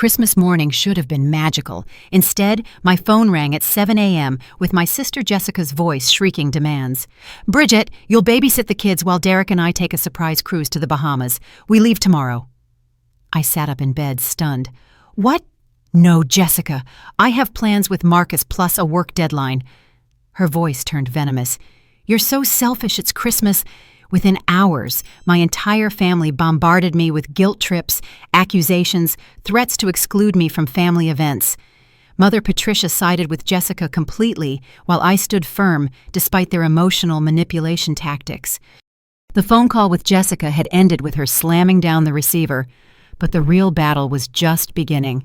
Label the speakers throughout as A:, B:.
A: Christmas morning should have been magical. Instead, my phone rang at 7 a.m. with my sister Jessica's voice shrieking demands. "Bridget, you'll babysit the kids while Derek and I take a surprise cruise to the Bahamas. We leave tomorrow." I sat up in bed, stunned. "What? No, Jessica. I have plans with Marcus plus a work deadline." Her voice turned venomous. "You're so selfish, it's Christmas." Within hours, my entire family bombarded me with guilt trips, accusations, threats to exclude me from family events. Mother Patricia sided with Jessica completely, while I stood firm despite their emotional manipulation tactics. The phone call with Jessica had ended with her slamming down the receiver, but the real battle was just beginning.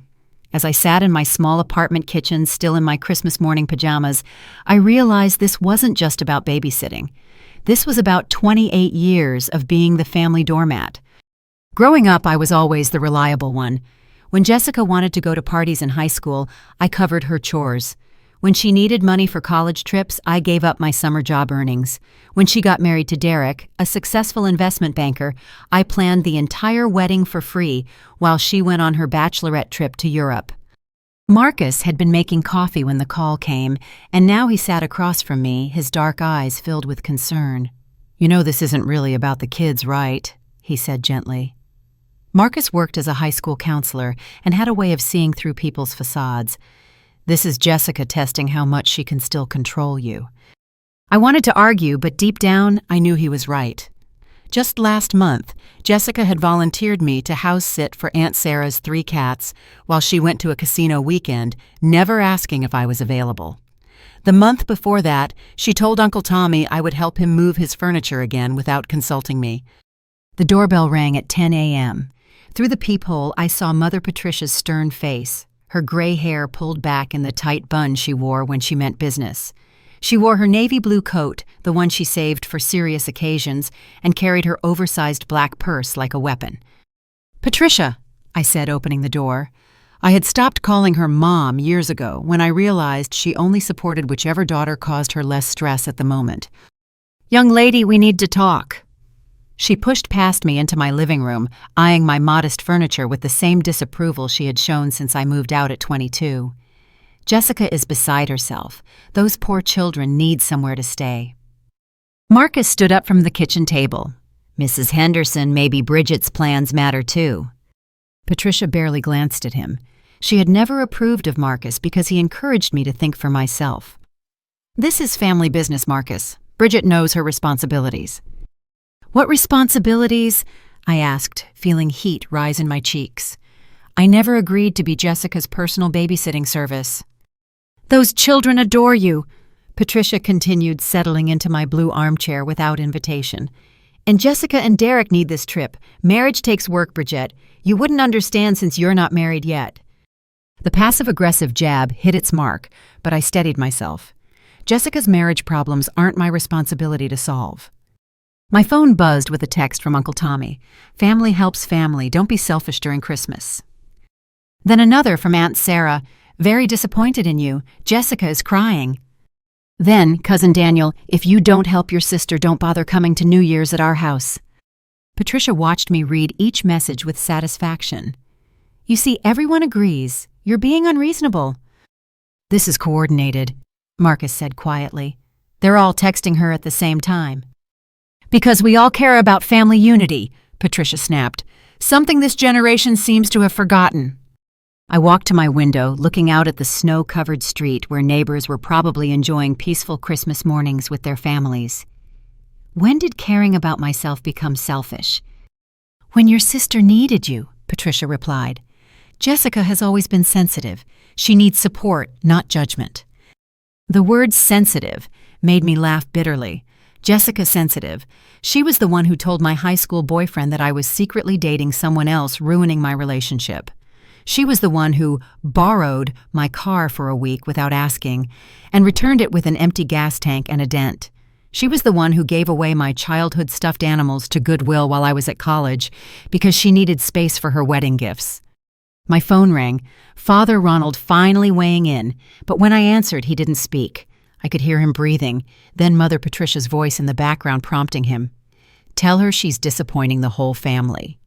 A: As I sat in my small apartment kitchen, still in my Christmas morning pajamas, I realized this wasn't just about babysitting. This was about 28 years of being the family doormat. Growing up, I was always the reliable one. When Jessica wanted to go to parties in high school, I covered her chores. When she needed money for college trips, I gave up my summer job earnings. When she got married to Derek, a successful investment banker, I planned the entire wedding for free while she went on her bachelorette trip to Europe. Marcus had been making coffee when the call came, and now he sat across from me, his dark eyes filled with concern. "You know this isn't really about the kids, right?" he said gently. Marcus worked as a high school counselor and had a way of seeing through people's facades. "This is Jessica testing how much she can still control you." I wanted to argue, but deep down, I knew he was right. Just last month, Jessica had volunteered me to house sit for Aunt Sarah's 3 cats while she went to a casino weekend, never asking if I was available. The month before that, she told Uncle Tommy I would help him move his furniture again without consulting me. The doorbell rang at 10 a.m. Through the peephole, I saw Mother Patricia's stern face, her gray hair pulled back in the tight bun she wore when she meant business. She wore her navy blue coat, the one she saved for serious occasions, and carried her oversized black purse like a weapon. "Patricia," I said, opening the door. I had stopped calling her Mom years ago when I realized she only supported whichever daughter caused her less stress at the moment. "Young lady, we need to talk." She pushed past me into my living room, eyeing my modest furniture with the same disapproval she had shown since I moved out at 22. "Jessica is beside herself. Those poor children need somewhere to stay." Marcus stood up from the kitchen table. "Mrs. Henderson, maybe Bridget's plans matter too." Patricia barely glanced at him. She had never approved of Marcus because he encouraged me to think for myself. "This is family business, Marcus. Bridget knows her responsibilities." "What responsibilities?" I asked, feeling heat rise in my cheeks. "I never agreed to be Jessica's personal babysitting service." "Those children adore you," Patricia continued, settling into my blue armchair without invitation. "And Jessica and Derek need this trip. Marriage takes work, Bridget. You wouldn't understand since you're not married yet." The passive-aggressive jab hit its mark, but I steadied myself. Jessica's marriage problems aren't my responsibility to solve. My phone buzzed with a text from Uncle Tommy. "Family helps family. Don't be selfish during Christmas." Then another from Aunt Sarah. "Very disappointed in you. Jessica is crying." Then, Cousin Daniel, "If you don't help your sister, don't bother coming to New Year's at our house." Patricia watched me read each message with satisfaction. "You see, everyone agrees. You're being unreasonable." "This is coordinated," Marcus said quietly. "They're all texting her at the same time." "Because we all care about family unity," Patricia snapped. "Something this generation seems to have forgotten." I walked to my window, looking out at the snow-covered street where neighbors were probably enjoying peaceful Christmas mornings with their families. When did caring about myself become selfish? "When your sister needed you," Patricia replied. "Jessica has always been sensitive. She needs support, not judgment." The word sensitive made me laugh bitterly. Jessica sensitive. She was the one who told my high school boyfriend that I was secretly dating someone else, ruining my relationship. She was the one who borrowed my car for a week without asking and returned it with an empty gas tank and a dent. She was the one who gave away my childhood stuffed animals to Goodwill while I was at college because she needed space for her wedding gifts. My phone rang, Father Ronald finally weighing in, but when I answered, he didn't speak. I could hear him breathing, then Mother Patricia's voice in the background prompting him. "Tell her she's disappointing the whole family."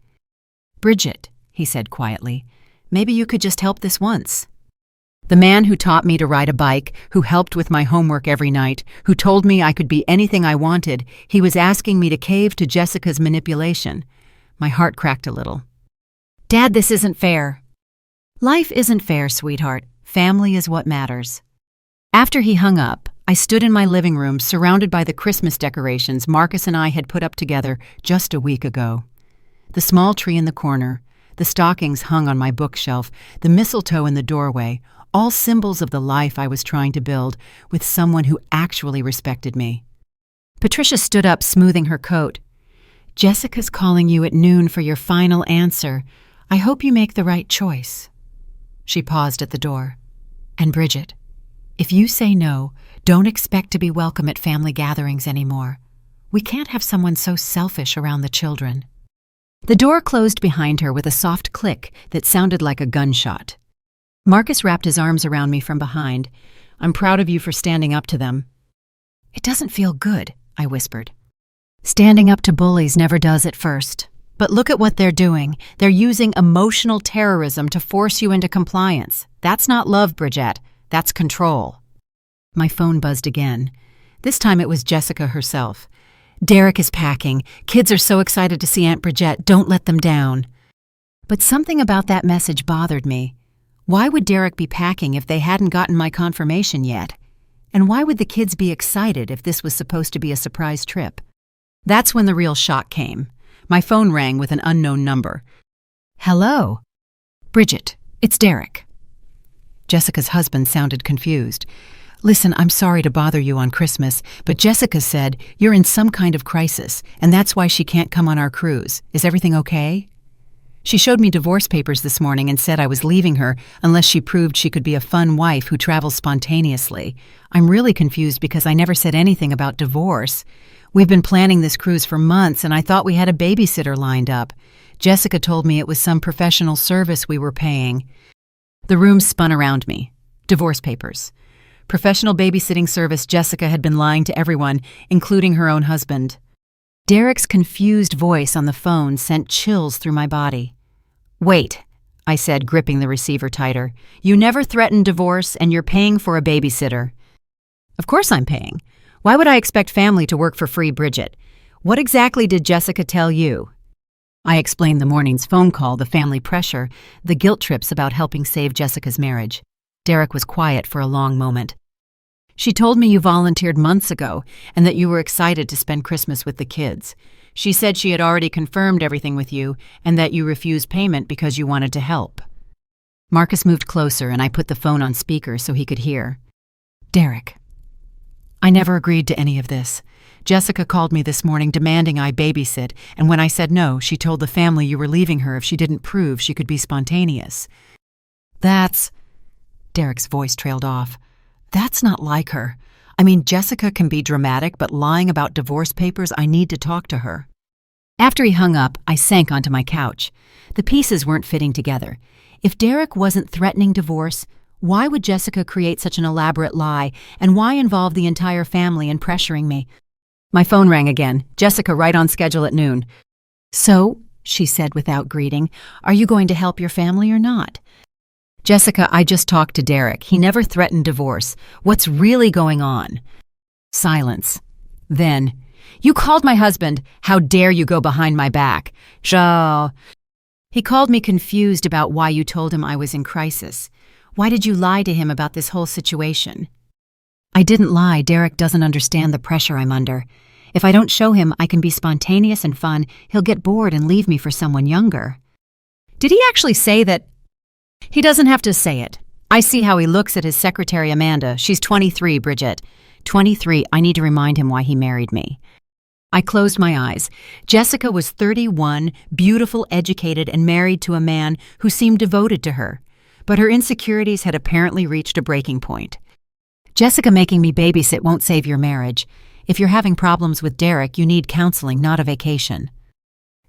A: "Bridget," he said quietly, Maybe you could just help this once. The man who taught me to ride a bike, who helped with my homework every night, who told me I could be anything I wanted, he was asking me to cave to Jessica's manipulation. My heart cracked a little. Dad, this isn't fair. Life isn't fair, sweetheart. Family is what matters. After he hung up, I stood in my living room surrounded by the Christmas decorations Marcus and I had put up together just a week ago. The small tree in the corner, the stockings hung on my bookshelf, the mistletoe in the doorway, all symbols of the life I was trying to build with someone who actually respected me. Patricia stood up, smoothing her coat. Jessica's calling you at noon for your final answer. I hope you make the right choice. She paused at the door. And Bridget, if you say no, don't expect to be welcome at family gatherings anymore. We can't have someone so selfish around the children. The door closed behind her with a soft click that sounded like a gunshot. Marcus wrapped his arms around me from behind. I'm proud of you for standing up to them. It doesn't feel good, I whispered. Standing up to bullies never does at first. But look at what they're doing. They're using emotional terrorism to force you into compliance. That's not love, Bridget. That's control. My phone buzzed again. This time it was Jessica herself. Derek is packing. Kids are so excited to see Aunt Bridget. Don't let them down. But something about that message bothered me. Why would Derek be packing if they hadn't gotten my confirmation yet? And why would the kids be excited if this was supposed to be a surprise trip? That's when the real shock came. My phone rang with an unknown number. Hello? Bridget, it's Derek. Jessica's husband sounded confused. Listen, I'm sorry to bother you on Christmas, but Jessica said you're in some kind of crisis, and that's why she can't come on our cruise. Is everything okay? She showed me divorce papers this morning and said I was leaving her unless she proved she could be a fun wife who travels spontaneously. I'm really confused because I never said anything about divorce. We've been planning this cruise for months, and I thought we had a babysitter lined up. Jessica told me it was some professional service we were paying. The room spun around me. Divorce papers. Professional babysitting service Jessica had been lying to everyone, including her own husband. Derek's confused voice on the phone sent chills through my body. Wait, I said, gripping the receiver tighter. You never threatened divorce, and you're paying for a babysitter. Of course I'm paying. Why would I expect family to work for free, Bridget? What exactly did Jessica tell you? I explained the morning's phone call, the family pressure, the guilt trips about helping save Jessica's marriage. Derek was quiet for a long moment. She told me you volunteered months ago and that you were excited to spend Christmas with the kids. She said she had already confirmed everything with you and that you refused payment because you wanted to help. Marcus moved closer and I put the phone on speaker so he could hear. Derek, I never agreed to any of this. Jessica called me this morning demanding I babysit, and when I said no, she told the family you were leaving her if she didn't prove she could be spontaneous. Derek's voice trailed off. That's not like her. I mean, Jessica can be dramatic, but lying about divorce papers, I need to talk to her. After he hung up, I sank onto my couch. The pieces weren't fitting together. If Derek wasn't threatening divorce, why would Jessica create such an elaborate lie, and why involve the entire family in pressuring me? My phone rang again. Jessica, right on schedule at noon. So, she said without greeting, are you going to help your family or not? Jessica, I just talked to Derek. He never threatened divorce. What's really going on? Silence. Then, you called my husband. How dare you go behind my back? He called me confused about why you told him I was in crisis. Why did you lie to him about this whole situation? I didn't lie. Derek doesn't understand the pressure I'm under. If I don't show him I can be spontaneous and fun, he'll get bored and leave me for someone younger. Did he actually say that? He doesn't have to say it. I see how he looks at his secretary Amanda. She's 23, Bridget. 23, I need to remind him why he married me. I closed my eyes. Jessica was 31, beautiful, educated, and married to a man who seemed devoted to her. But her insecurities had apparently reached a breaking point. Jessica making me babysit won't save your marriage. If you're having problems with Derek, you need counseling, not a vacation.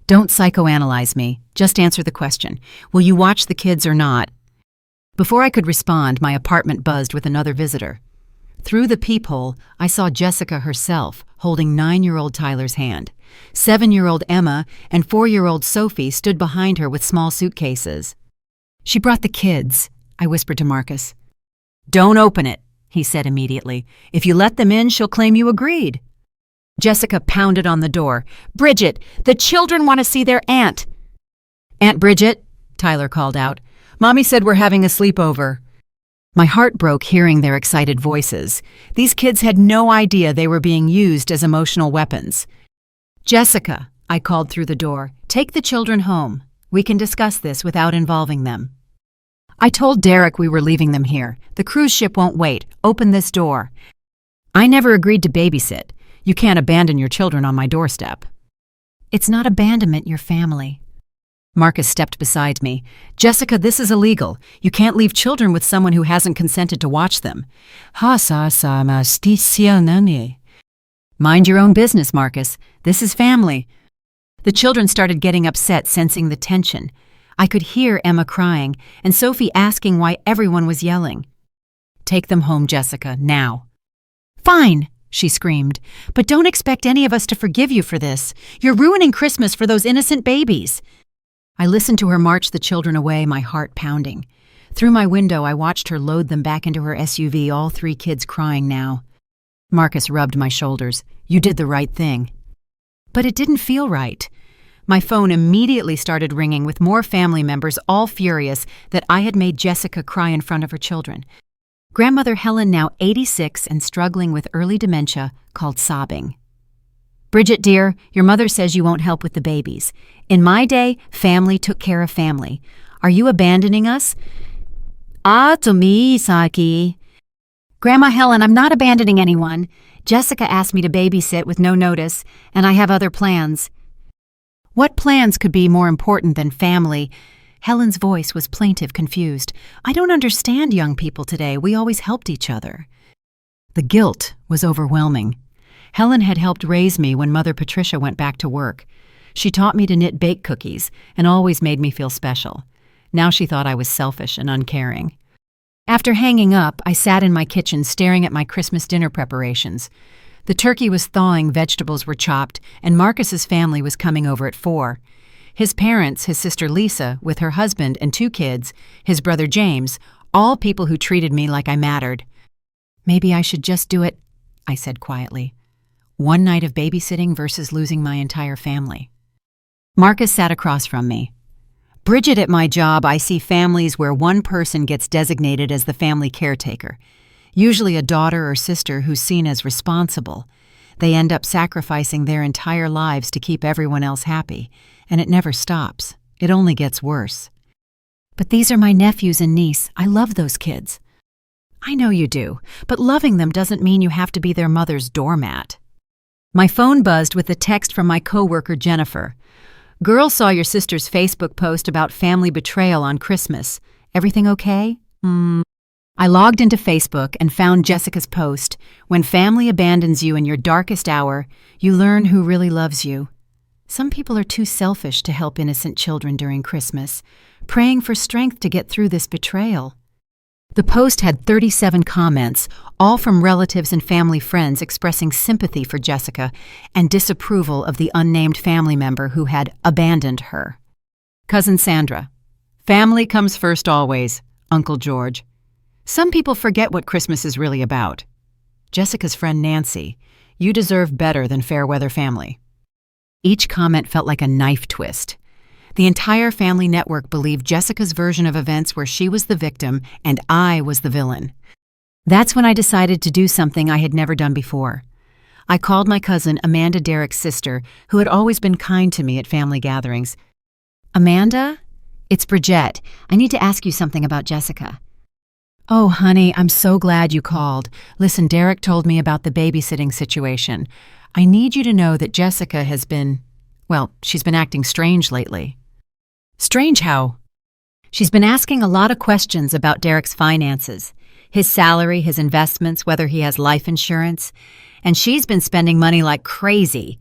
A: Don't psychoanalyze me. Just answer the question. Will you watch the kids or not? Before I could respond, my apartment buzzed with another visitor. Through the peephole, I saw Jessica herself holding 9-year-old Tyler's hand. 7-year-old Emma and 4-year-old Sophie stood behind her with small suitcases. She brought the kids, I whispered to Marcus. Don't open it, he said immediately. If you let them in, she'll claim you agreed. Jessica pounded on the door. Bridget, the children want to see their aunt. Aunt Bridget, Tyler called out. Mommy said we're having a sleepover. My heart broke hearing their excited voices. These kids had no idea they were being used as emotional weapons. Jessica, I called through the door, take the children home. We can discuss this without involving them. I told Derek we were leaving them here. The cruise ship won't wait. Open this door. I never agreed to babysit. You can't abandon your children on my doorstep. It's not abandonment, you're family. Marcus stepped beside me. Jessica, this is illegal. You can't leave children with someone who hasn't consented to watch them. Mind your own business, Marcus. This is family. The children started getting upset, sensing the tension. I could hear Emma crying, and Sophie asking why everyone was yelling. Take them home, Jessica, now. Fine, she screamed, but don't expect any of us to forgive you for this. You're ruining Christmas for those innocent babies. I listened to her march the children away, my heart pounding. Through my window, I watched her load them back into her SUV, all 3 kids crying now. Marcus rubbed my shoulders. You did the right thing. But it didn't feel right. My phone immediately started ringing with more family members, all furious that I had made Jessica cry in front of her children. Grandmother Helen, now 86 and struggling with early dementia, called sobbing. Bridget, dear, your mother says you won't help with the babies. In my day, family took care of family. Are you abandoning us? To me, Saki. Grandma Helen, I'm not abandoning anyone. Jessica asked me to babysit with no notice, and I have other plans. What plans could be more important than family? Helen's voice was plaintive, confused. I don't understand young people today. We always helped each other. The guilt was overwhelming. Helen had helped raise me when Mother Patricia went back to work. She taught me to knit bake cookies and always made me feel special. Now she thought I was selfish and uncaring. After hanging up, I sat in my kitchen staring at my Christmas dinner preparations. The turkey was thawing, vegetables were chopped, and Marcus's family was coming over at 4. His parents, his sister Lisa, with her husband and 2 kids, his brother James, all people who treated me like I mattered. Maybe I should just do it, I said quietly. One night of babysitting versus losing my entire family. Marcus sat across from me. Bridget, at my job, I see families where one person gets designated as the family caretaker, usually a daughter or sister who's seen as responsible. They end up sacrificing their entire lives to keep everyone else happy, and it never stops. It only gets worse. But these are my nephews and niece. I love those kids. I know you do, but loving them doesn't mean you have to be their mother's doormat. My phone buzzed with a text from my coworker Jennifer. Girl saw your sister's Facebook post about family betrayal on Christmas. Everything okay? I logged into Facebook and found Jessica's post. When family abandons you in your darkest hour, you learn who really loves you. Some people are too selfish to help innocent children during Christmas, praying for strength to get through this betrayal. The post had 37 comments, all from relatives and family friends expressing sympathy for Jessica and disapproval of the unnamed family member who had abandoned her. Cousin Sandra. Family comes first always. Uncle George. Some people forget what Christmas is really about. Jessica's friend Nancy. You deserve better than fair weather family. Each comment felt like a knife twist. The entire family network believed Jessica's version of events where she was the victim and I was the villain. That's when I decided to do something I had never done before. I called my cousin, Amanda, Derek's sister, who had always been kind to me at family gatherings. Amanda? It's Bridget. I need to ask you something about Jessica. Oh, honey, I'm so glad you called. Listen, Derek told me about the babysitting situation. I need you to know that Jessica has been, she's been acting strange lately. Strange how? She's been asking a lot of questions about Derek's finances, his salary, his investments, whether he has life insurance, and she's been spending money like crazy.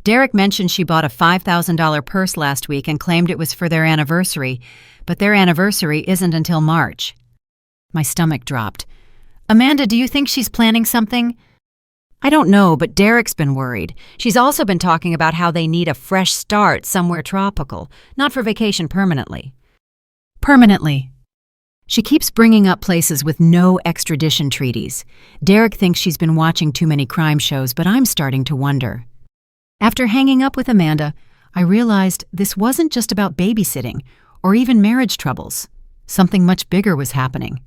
A: Derek mentioned she bought a $5,000 purse last week and claimed it was for their anniversary, but their anniversary isn't until March. My stomach dropped. Amanda, do you think she's planning something? I don't know, but Derek's been worried. She's also been talking about how they need a fresh start somewhere tropical, not for vacation permanently. Permanently. She keeps bringing up places with no extradition treaties. Derek thinks she's been watching too many crime shows, but I'm starting to wonder. After hanging up with Amanda, I realized this wasn't just about babysitting or even marriage troubles. Something much bigger was happening.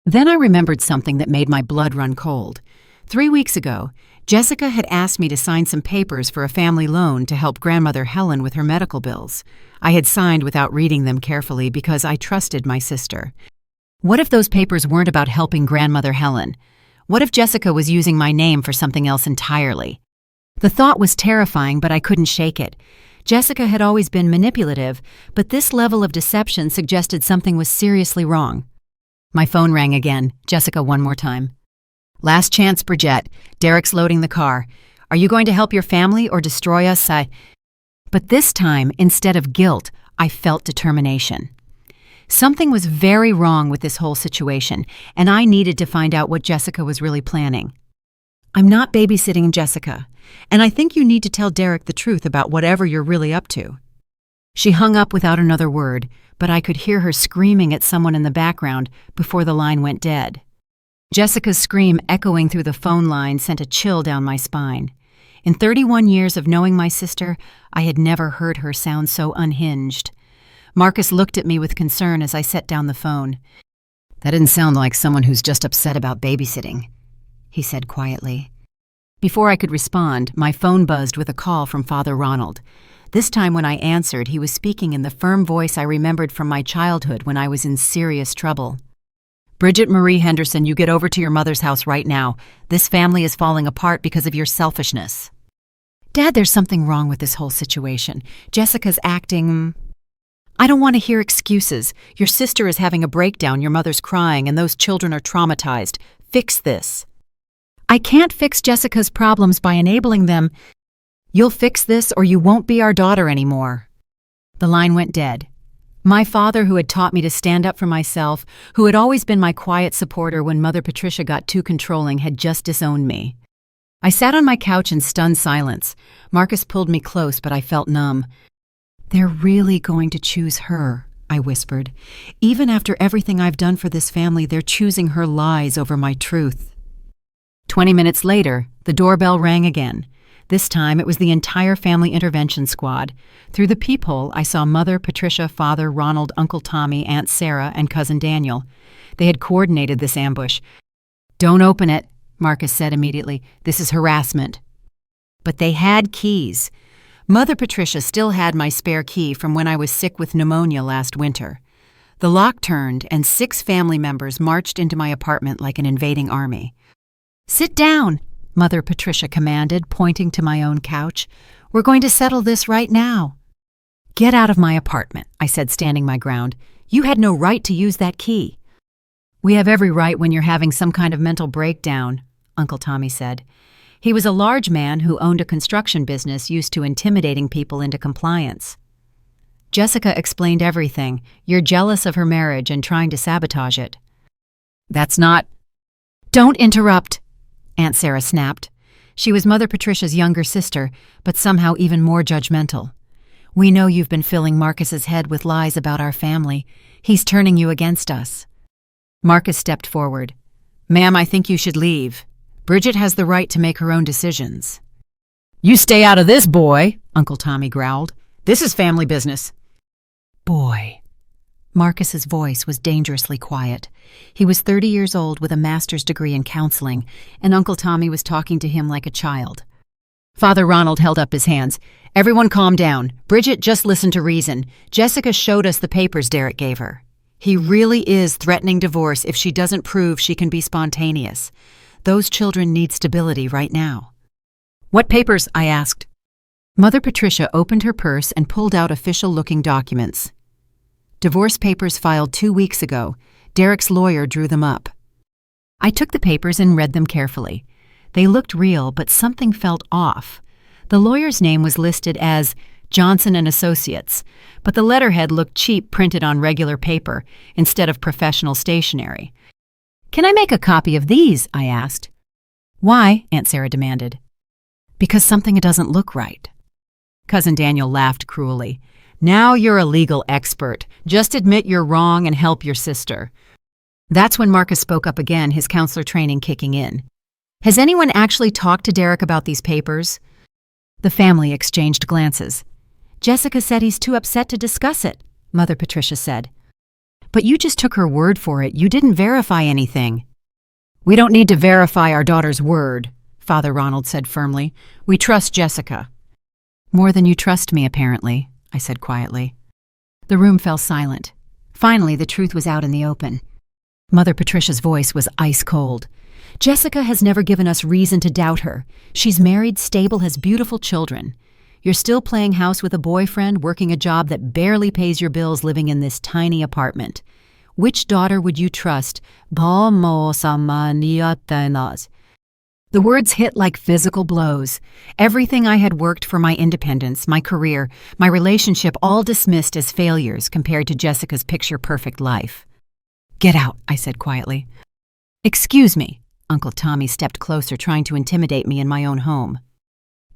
A: Then I remembered something that made my blood run cold. 3 weeks ago, Jessica had asked me to sign some papers for a family loan to help grandmother Helen with her medical bills. I had signed without reading them carefully because I trusted my sister. What if those papers weren't about helping grandmother Helen? What if Jessica was using my name for something else entirely? The thought was terrifying, but I couldn't shake it. Jessica had always been manipulative, but this level of deception suggested something was seriously wrong. My phone rang again. Jessica, one more time. Last chance, Bridget. Derek's loading the car. Are you going to help your family or destroy us? But this time, instead of guilt, I felt determination. Something was very wrong with this whole situation, and I needed to find out what Jessica was really planning. I'm not babysitting Jessica, and I think you need to tell Derek the truth about whatever you're really up to. She hung up without another word, but I could hear her screaming at someone in the background before the line went dead. Jessica's scream echoing through the phone line sent a chill down my spine. In 31 years of knowing my sister, I had never heard her sound so unhinged. Marcus looked at me with concern as I set down the phone. That didn't sound like someone who's just upset about babysitting, he said quietly. Before I could respond, my phone buzzed with a call from Father Ronald. This time when I answered, he was speaking in the firm voice I remembered from my childhood when I was in serious trouble. Bridget Marie Henderson, you get over to your mother's house right now. This family is falling apart because of your selfishness. Dad, there's something wrong with this whole situation. Jessica's acting... I don't want to hear excuses. Your sister is having a breakdown, your mother's crying, and those children are traumatized. Fix this. I can't fix Jessica's problems by enabling them. You'll fix this or you won't be our daughter anymore. The line went dead. My father, who had taught me to stand up for myself, who had always been my quiet supporter when Mother Patricia got too controlling, had just disowned me. I sat on my couch in stunned silence. Marcus pulled me close, but I felt numb. They're really going to choose her, I whispered. Even after everything I've done for this family, they're choosing her lies over my truth. 20 minutes later, the doorbell rang again. This time, it was the entire family intervention squad. Through the peephole, I saw Mother Patricia, Father Ronald, Uncle Tommy, Aunt Sarah, and Cousin Daniel. They had coordinated this ambush. Don't open it, Marcus said immediately. This is harassment. But they had keys. Mother Patricia still had my spare key from when I was sick with pneumonia last winter. The lock turned, and 6 family members marched into my apartment like an invading army. Sit down, Mother Patricia commanded, pointing to my own couch. We're going to settle this right now. Get out of my apartment, I said, standing my ground. You had no right to use that key. We have every right when you're having some kind of mental breakdown, Uncle Tommy said. He was a large man who owned a construction business used to intimidating people into compliance. Jessica explained everything. You're jealous of her marriage and trying to sabotage it. That's not... Don't interrupt, Aunt Sarah snapped. She was Mother Patricia's younger sister, but somehow even more judgmental. We know you've been filling Marcus's head with lies about our family. He's turning you against us. Marcus stepped forward. Ma'am, I think you should leave. Bridget has the right to make her own decisions. You stay out of this, boy, Uncle Tommy growled. This is family business. Boy. Marcus's voice was dangerously quiet. He was 30 years old with a master's degree in counseling, and Uncle Tommy was talking to him like a child. Father Ronald held up his hands. Everyone calm down. Bridget, just listen to reason. Jessica showed us the papers Derek gave her. He really is threatening divorce if she doesn't prove she can be spontaneous. Those children need stability right now. What papers? I asked. Mother Patricia opened her purse and pulled out official-looking documents. Divorce papers filed 2 weeks ago. Derek's lawyer drew them up. I took the papers and read them carefully. They looked real, but something felt off. The lawyer's name was listed as Johnson and Associates, but the letterhead looked cheap printed on regular paper instead of professional stationery. Can I make a copy of these? I asked. Why? Aunt Sarah demanded. Because something doesn't look right. Cousin Daniel laughed cruelly. Now you're a legal expert. Just admit you're wrong and help your sister. That's when Marcus spoke up again, his counselor training kicking in. Has anyone actually talked to Derek about these papers? The family exchanged glances. Jessica said he's too upset to discuss it, Mother Patricia said. But you just took her word for it. You didn't verify anything. We don't need to verify our daughter's word, Father Ronald said firmly. We trust Jessica. More than you trust me, apparently, I said quietly. The room fell silent. Finally, the truth was out in the open. Mother Patricia's voice was ice cold. Jessica has never given us reason to doubt her. She's married, stable, has beautiful children. You're still playing house with a boyfriend, working a job that barely pays your bills, living in this tiny apartment. Which daughter would you trust? The words hit like physical blows. Everything I had worked for, my independence, my career, my relationship, all dismissed as failures compared to Jessica's picture-perfect life. Get out, I said quietly. Excuse me. Uncle Tommy stepped closer, trying to intimidate me in my own home.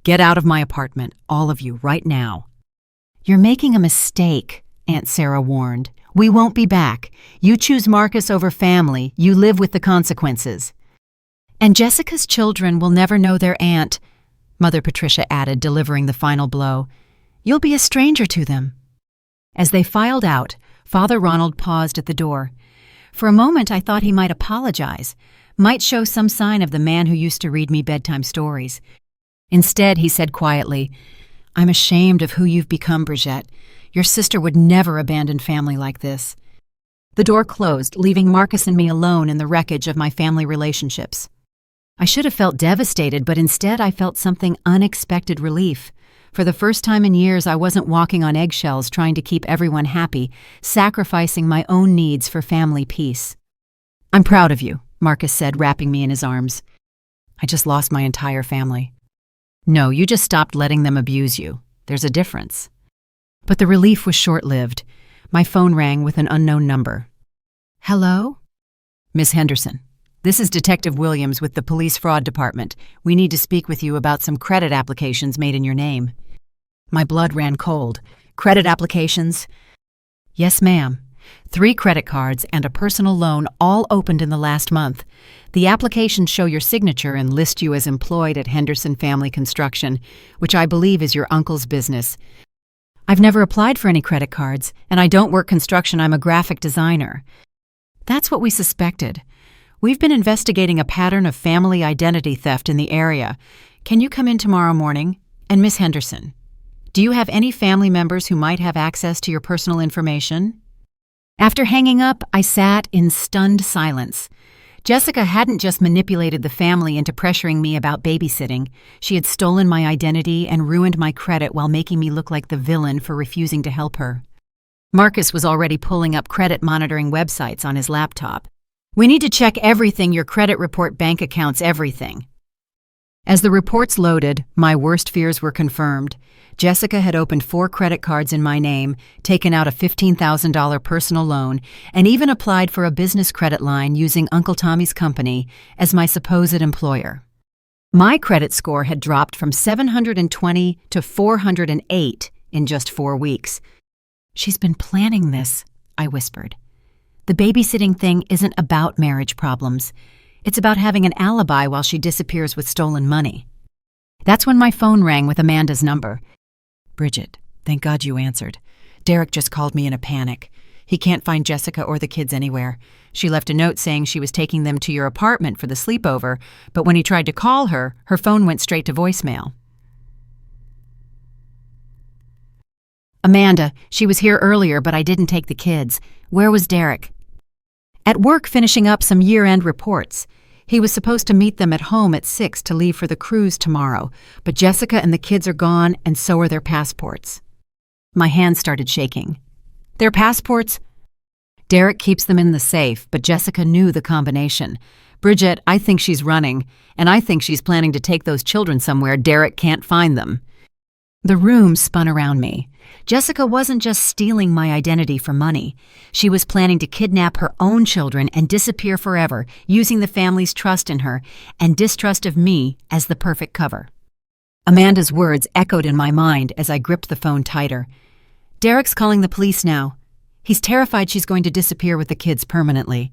A: Get out of my apartment, all of you, right now. You're making a mistake, Aunt Sarah warned. We won't be back. You choose Marcus over family. You live with the consequences. And Jessica's children will never know their aunt, Mother Patricia added, delivering the final blow. You'll be a stranger to them. As they filed out, Father Ronald paused at the door. For a moment, I thought he might apologize, might show some sign of the man who used to read me bedtime stories. Instead, he said quietly, I'm ashamed of who you've become, Bridget. Your sister would never abandon family like this. The door closed, leaving Marcus and me alone in the wreckage of my family relationships. I should have felt devastated, but instead I felt something unexpected relief. For the first time in years, I wasn't walking on eggshells trying to keep everyone happy, sacrificing my own needs for family peace. I'm proud of you, Marcus said, wrapping me in his arms. I just lost my entire family. No, you just stopped letting them abuse you. There's a difference. But the relief was short-lived. My phone rang with an unknown number. Hello? Miss Henderson, this is Detective Williams with the Police Fraud Department. We need to speak with you about some credit applications made in your name. My blood ran cold. Credit applications? Yes, ma'am. 3 credit cards and a personal loan, all opened in the last month. The applications show your signature and list you as employed at Henderson Family Construction, which I believe is your uncle's business. I've never applied for any credit cards, and I don't work construction. I'm a graphic designer. That's what we suspected. We've been investigating a pattern of family identity theft in the area. Can you come in tomorrow morning? And Miss Henderson, do you have any family members who might have access to your personal information? After hanging up, I sat in stunned silence. Jessica hadn't just manipulated the family into pressuring me about babysitting. She had stolen my identity and ruined my credit while making me look like the villain for refusing to help her. Marcus was already pulling up credit monitoring websites on his laptop. We need to check everything, your credit report, bank accounts, everything. As the reports loaded, my worst fears were confirmed. Jessica had opened 4 credit cards in my name, taken out a $15,000 personal loan, and even applied for a business credit line using Uncle Tommy's company as my supposed employer. My credit score had dropped from 720 to 408 in just 4 weeks. She's been planning this, I whispered. The babysitting thing isn't about marriage problems. It's about having an alibi while she disappears with stolen money. That's when my phone rang with Amanda's number. Bridget, thank God you answered. Derek just called me in a panic. He can't find Jessica or the kids anywhere. She left a note saying she was taking them to your apartment for the sleepover, but when he tried to call her, her phone went straight to voicemail. Amanda, she was here earlier, but I didn't take the kids. Where was Derek? At work, finishing up some year-end reports. He was supposed to meet them at home at 6 to leave for the cruise tomorrow, but Jessica and the kids are gone, and so are their passports. My hand started shaking. Their passports? Derek keeps them in the safe, but Jessica knew the combination. Bridget, I think she's running, and I think she's planning to take those children somewhere Derek can't find them. The room spun around me. Jessica wasn't just stealing my identity for money. She was planning to kidnap her own children and disappear forever, using the family's trust in her and distrust of me as the perfect cover. Amanda's words echoed in my mind as I gripped the phone tighter. Derek's calling the police now. He's terrified she's going to disappear with the kids permanently.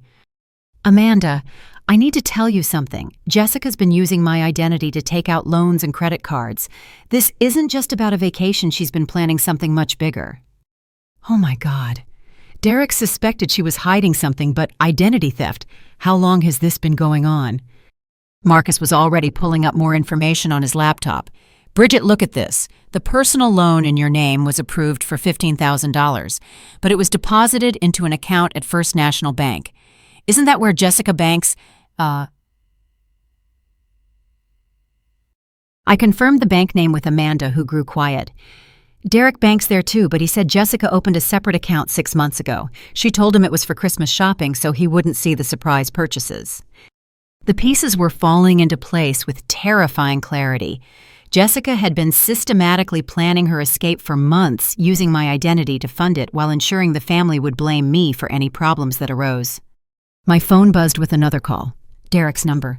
A: Amanda, I need to tell you something. Jessica's been using my identity to take out loans and credit cards. This isn't just about a vacation. She's been planning something much bigger. Oh my God. Derek suspected she was hiding something, but identity theft. How long has this been going on? Marcus was already pulling up more information on his laptop. Bridget, look at this. The personal loan in your name was approved for $15,000, but it was deposited into an account at First National Bank. Isn't that where Jessica banks? I confirmed the bank name with Amanda, who grew quiet. Derek banks there too, but he said Jessica opened a separate account 6 months ago. She told him it was for Christmas shopping so he wouldn't see the surprise purchases. The pieces were falling into place with terrifying clarity. Jessica had been systematically planning her escape for months, using my identity to fund it while ensuring the family would blame me for any problems that arose. My phone buzzed with another call. Derek's number.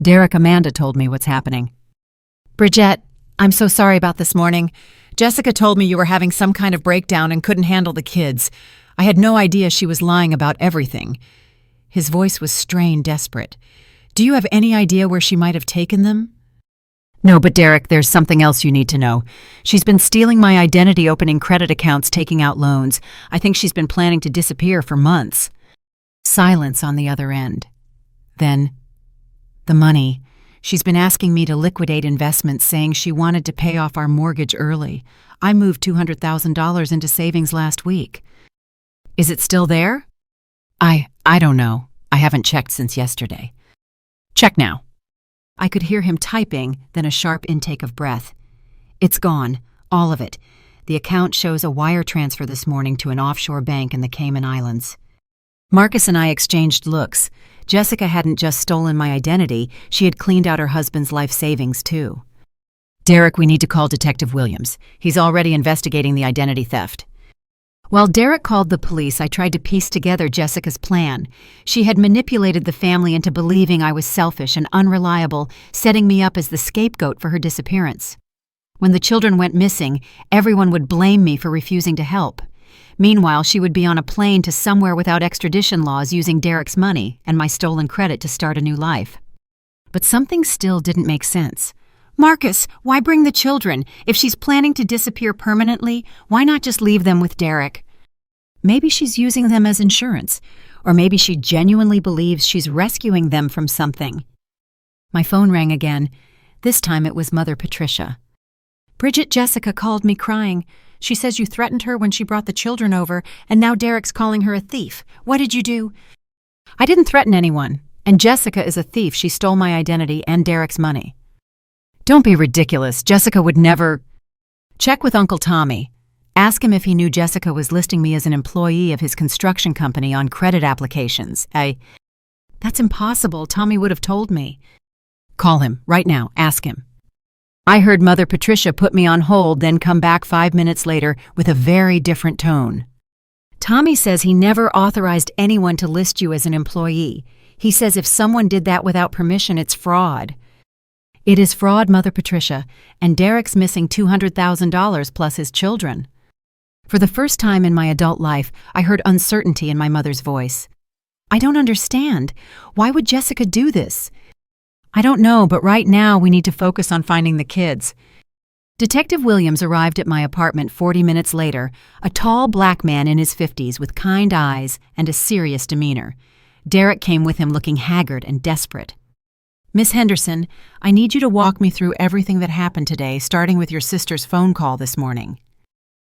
A: Derek, Amanda told me what's happening. Bridget, I'm so sorry about this morning. Jessica told me you were having some kind of breakdown and couldn't handle the kids. I had no idea she was lying about everything. His voice was strained, desperate. Do you have any idea where she might have taken them? No, but Derek, there's something else you need to know. She's been stealing my identity, opening credit accounts, taking out loans. I think she's been planning to disappear for months. Silence on the other end. Then, the money. She's been asking me to liquidate investments, saying she wanted to pay off our mortgage early. I moved $200,000 into savings last week. Is it still there? I don't know. I haven't checked since yesterday. Check now. I could hear him typing, then a sharp intake of breath. It's gone, all of it. The account shows a wire transfer this morning to an offshore bank in the Cayman Islands. Marcus and I exchanged looks. Jessica hadn't just stolen my identity, she had cleaned out her husband's life savings too. Derek, we need to call Detective Williams. He's already investigating the identity theft. While Derek called the police, I tried to piece together Jessica's plan. She had manipulated the family into believing I was selfish and unreliable, setting me up as the scapegoat for her disappearance. When the children went missing, everyone would blame me for refusing to help. Meanwhile, she would be on a plane to somewhere without extradition laws using Derek's money and my stolen credit to start a new life. But something still didn't make sense. Marcus, why bring the children? If she's planning to disappear permanently, why not just leave them with Derek? Maybe she's using them as insurance, or maybe she genuinely believes she's rescuing them from something. My phone rang again. This time it was Mother Patricia. Bridget, Jessica called me crying. She says you threatened her when she brought the children over, and now Derek's calling her a thief. What did you do? I didn't threaten anyone, and Jessica is a thief. She stole my identity and Derek's money. Don't be ridiculous. Jessica would never... Check with Uncle Tommy. Ask him if he knew Jessica was listing me as an employee of his construction company on credit applications. That's impossible. Tommy would have told me. Call him, right now. Ask him. I heard Mother Patricia put me on hold, then come back 5 minutes later with a very different tone. Tommy says he never authorized anyone to list you as an employee. He says if someone did that without permission, it's fraud. It is fraud, Mother Patricia, and Derek's missing $200,000 plus his children. For the first time in my adult life, I heard uncertainty in my mother's voice. I don't understand. Why would Jessica do this? I don't know, but right now we need to focus on finding the kids. Detective Williams arrived at my apartment 40 minutes later, a tall black man in his 50s with kind eyes and a serious demeanor. Derek came with him looking haggard and desperate. Miss Henderson, I need you to walk me through everything that happened today, starting with your sister's phone call this morning.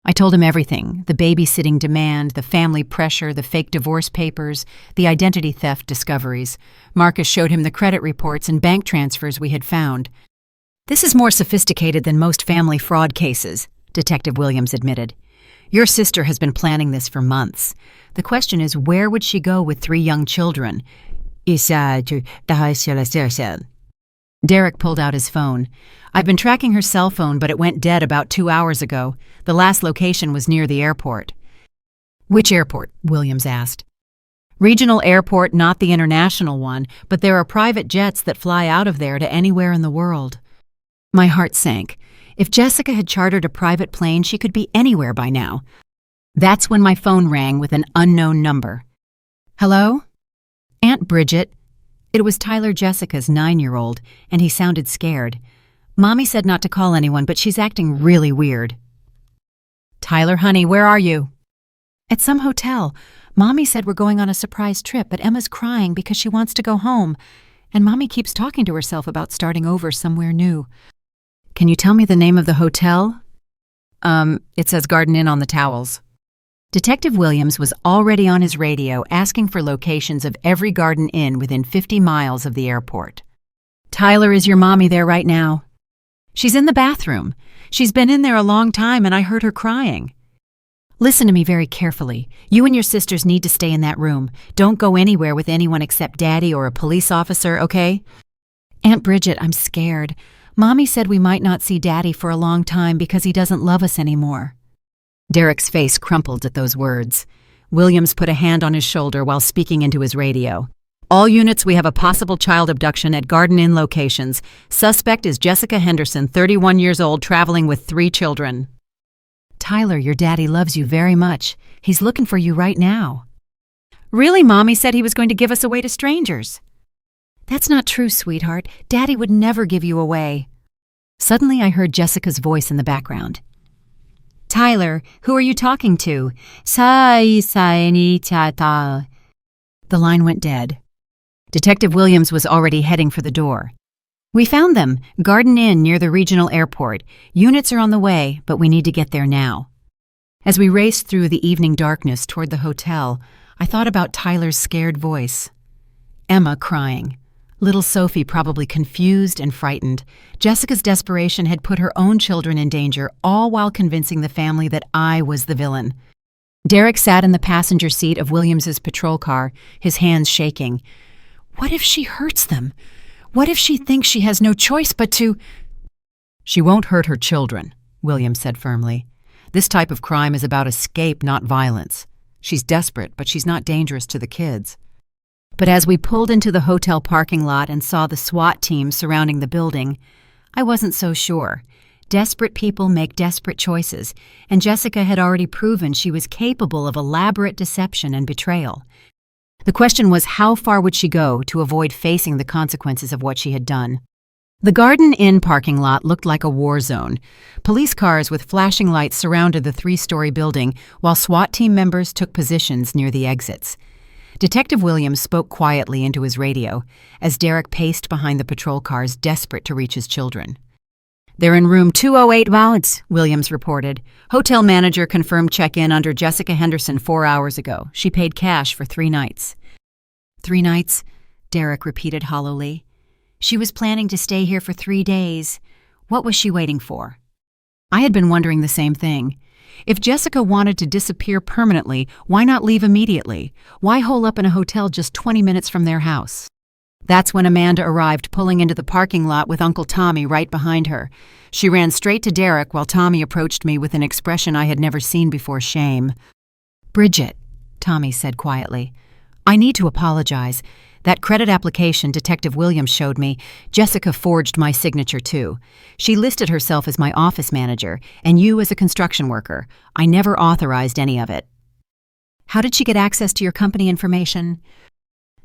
A: I told him everything, the babysitting demand, the family pressure, the fake divorce papers, the identity theft discoveries. Marcus showed him the credit reports and bank transfers we had found. This is more sophisticated than most family fraud cases, Detective Williams admitted. Your sister has been planning this for months. The question is, where would she go with 3 young children? Derek pulled out his phone. I've been tracking her cell phone, but it went dead about 2 hours ago. The last location was near the airport. Which airport? Williams asked. Regional airport, not the international one, but there are private jets that fly out of there to anywhere in the world. My heart sank. If Jessica had chartered a private plane, she could be anywhere by now. That's when my phone rang with an unknown number. Hello? Aunt Bridget. It was Tyler, Jessica's 9-year-old, and he sounded scared. Mommy said not to call anyone, but she's acting really weird. Tyler, honey, where are you? At some hotel. Mommy said we're going on a surprise trip, but Emma's crying because she wants to go home, and Mommy keeps talking to herself about starting over somewhere new. Can you tell me the name of the hotel? It says Garden Inn on the towels. Detective Williams was already on his radio asking for locations of every Garden Inn within 50 miles of the airport. Tyler, is your mommy there right now? She's in the bathroom. She's been in there a long time and I heard her crying. Listen to me very carefully. You and your sisters need to stay in that room. Don't go anywhere with anyone except Daddy or a police officer, okay? Aunt Bridget, I'm scared. Mommy said we might not see Daddy for a long time because he doesn't love us anymore. Derek's face crumpled at those words. Williams put a hand on his shoulder while speaking into his radio. All units, we have a possible child abduction at Garden Inn locations. Suspect is Jessica Henderson, 31 years old, traveling with 3 children. Tyler, your daddy loves you very much. He's looking for you right now. Really, Mommy said he was going to give us away to strangers. That's not true, sweetheart. Daddy would never give you away. Suddenly, I heard Jessica's voice in the background. Tyler, who are you talking to? The line went dead. Detective Williams was already heading for the door. We found them, Garden Inn near the regional airport. Units are on the way, but we need to get there now. As we raced through the evening darkness toward the hotel, I thought about Tyler's scared voice. Emma crying. Little Sophie probably confused and frightened. Jessica's desperation had put her own children in danger, all while convincing the family that I was the villain. Derek sat in the passenger seat of Williams's patrol car, his hands shaking. What if she hurts them? What if she thinks she has no choice but to— She won't hurt her children, Williams said firmly. This type of crime is about escape, not violence. She's desperate, but she's not dangerous to the kids. But as we pulled into the hotel parking lot and saw the SWAT team surrounding the building, I wasn't so sure. Desperate people make desperate choices, and Jessica had already proven she was capable of elaborate deception and betrayal. The question was, how far would she go to avoid facing the consequences of what she had done? The Garden Inn parking lot looked like a war zone. Police cars with flashing lights surrounded the 3-story building, while SWAT team members took positions near the exits. Detective Williams spoke quietly into his radio as Derek paced behind the patrol cars, desperate to reach his children. They're in room 208 Valence, Williams reported. Hotel manager confirmed check-in under Jessica Henderson 4 hours ago. She paid cash for 3 nights. 3 nights, Derek repeated hollowly. She was planning to stay here for 3 days. What was she waiting for? I had been wondering the same thing. If Jessica wanted to disappear permanently, why not leave immediately? Why hole up in a hotel just 20 minutes from their house? That's when Amanda arrived, pulling into the parking lot with Uncle Tommy right behind her. She ran straight to Derek while Tommy approached me with an expression I had never seen before: shame. Bridget, Tommy said quietly, I need to apologize. That credit application Detective Williams showed me, Jessica forged my signature too. She listed herself as my office manager, and you as a construction worker. I never authorized any of it. How did she get access to your company information?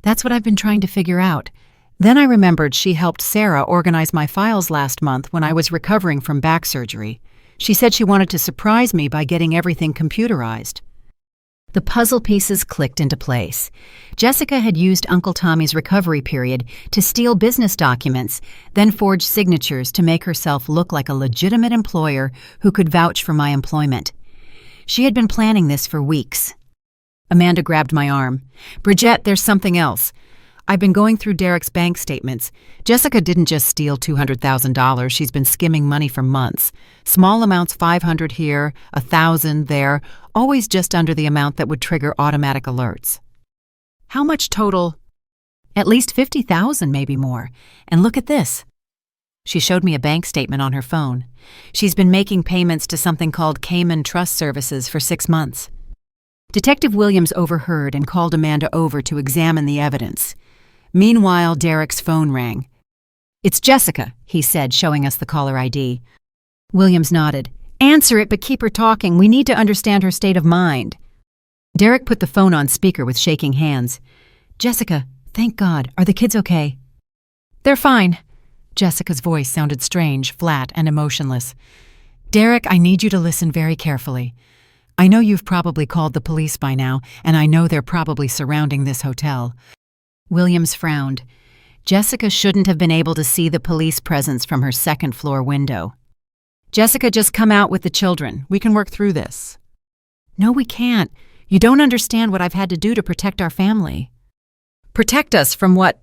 A: That's what I've been trying to figure out. Then I remembered she helped Sarah organize my files last month when I was recovering from back surgery. She said she wanted to surprise me by getting everything computerized. The puzzle pieces clicked into place. Jessica had used Uncle Tommy's recovery period to steal business documents, then forge signatures to make herself look like a legitimate employer who could vouch for my employment. She had been planning this for weeks. Amanda grabbed my arm. Bridget, there's something else. I've been going through Derek's bank statements. Jessica didn't just steal $200,000. She's been skimming money for months. Small amounts, $500 here, $1,000 there, always just under the amount that would trigger automatic alerts. How much total? At least $50,000, maybe more. And look at this. She showed me a bank statement on her phone. She's been making payments to something called Cayman Trust Services for 6 months. Detective Williams overheard and called Amanda over to examine the evidence. Meanwhile, Derek's phone rang. "It's Jessica," he said, showing us the caller ID. Williams nodded. "Answer it, but keep her talking. We need to understand her state of mind." Derek put the phone on speaker with shaking hands. "Jessica, thank God. Are the kids okay?" "They're fine." Jessica's voice sounded strange, flat, and emotionless. "Derek, I need you to listen very carefully. I know you've probably called the police by now, and I know they're probably surrounding this hotel." Williams frowned. Jessica shouldn't have been able to see the police presence from her second-floor window. "Jessica, just come out with the children. We can work through this." "No, we can't. You don't understand what I've had to do to protect our family." "Protect us from what?"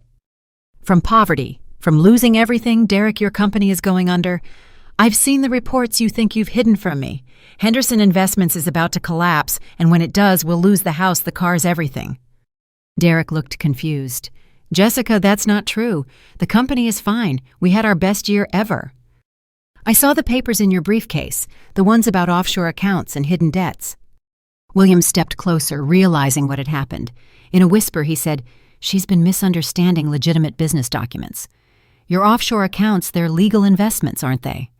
A: "From poverty. From losing everything. Derek, your company is going under. I've seen the reports you think you've hidden from me. Henderson Investments is about to collapse, and when it does, we'll lose the house, the cars, everything." Derek looked confused. "Jessica, that's not true. The company is fine. We had our best year ever." "I saw the papers in your briefcase, the ones about offshore accounts and hidden debts." Williams stepped closer, realizing what had happened. In a whisper, he said, "She's been misunderstanding legitimate business documents. Your offshore accounts, they're legal investments, aren't they?"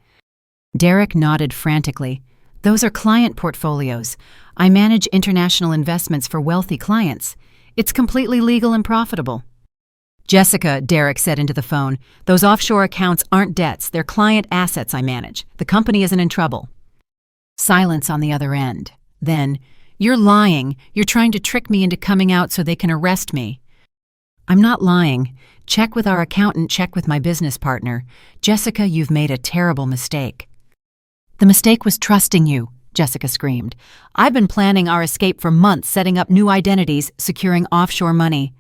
A: Derek nodded frantically. "Those are client portfolios. I manage international investments for wealthy clients. It's completely legal and profitable." "Jessica," Derek said into the phone, "those offshore accounts aren't debts. They're client assets I manage. The company isn't in trouble." Silence on the other end. Then, "You're lying. You're trying to trick me into coming out so they can arrest me." "I'm not lying. Check with our accountant, check with my business partner. Jessica, you've made a terrible mistake." "The mistake was trusting you," Jessica screamed. "I've been planning our escape for months, setting up new identities, securing offshore money.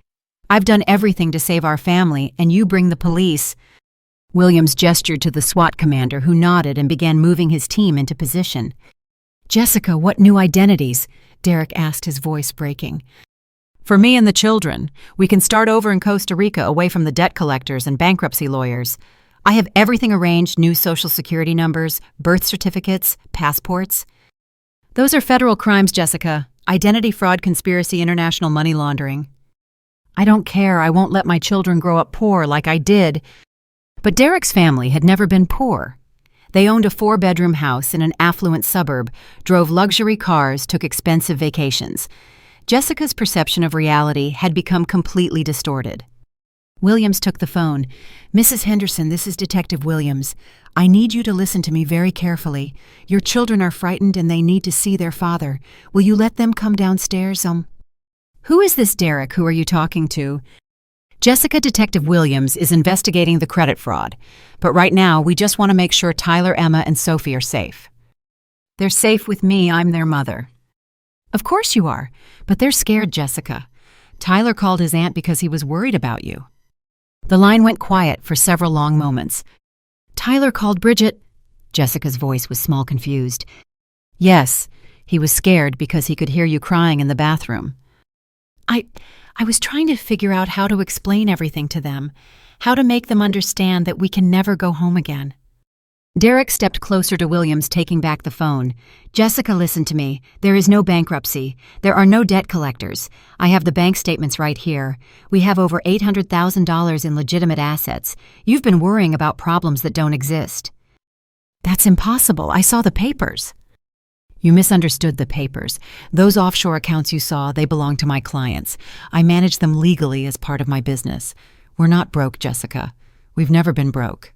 A: I've done everything to save our family, and you bring the police." Williams gestured to the SWAT commander, who nodded and began moving his team into position. "Jessica, what new identities?" Derek asked, his voice breaking. "For me and the children. We can start over in Costa Rica, away from the debt collectors and bankruptcy lawyers. I have everything arranged, new social security numbers, birth certificates, passports." "Those are federal crimes, Jessica. Identity fraud, conspiracy, international money laundering." "I don't care. I won't let my children grow up poor like I did." But Derek's family had never been poor. They owned a 4-bedroom house in an affluent suburb, drove luxury cars, took expensive vacations. Jessica's perception of reality had become completely distorted. Williams took the phone. "Mrs. Henderson, this is Detective Williams. I need you to listen to me very carefully. Your children are frightened and they need to see their father. Will you let them come downstairs?" "Who is this Derek? Who are you talking to?" "Jessica, Detective Williams is investigating the credit fraud. But right now, we just want to make sure Tyler, Emma, and Sophie are safe." "They're safe with me. I'm their mother." "Of course you are. But they're scared, Jessica. Tyler called his aunt because he was worried about you." The line went quiet for several long moments. "Tyler called Bridget?" Jessica's voice was small, confused. "Yes, he was scared because he could hear you crying in the bathroom." I was trying to figure out how to explain everything to them, how to make them understand that we can never go home again." Derek stepped closer to Williams, taking back the phone. "Jessica, listen to me. There is no bankruptcy. There are no debt collectors. I have the bank statements right here. We have over $800,000 in legitimate assets. You've been worrying about problems that don't exist." "That's impossible. I saw the papers." "You misunderstood the papers. Those offshore accounts you saw, they belong to my clients. I manage them legally as part of my business. We're not broke, Jessica. We've never been broke."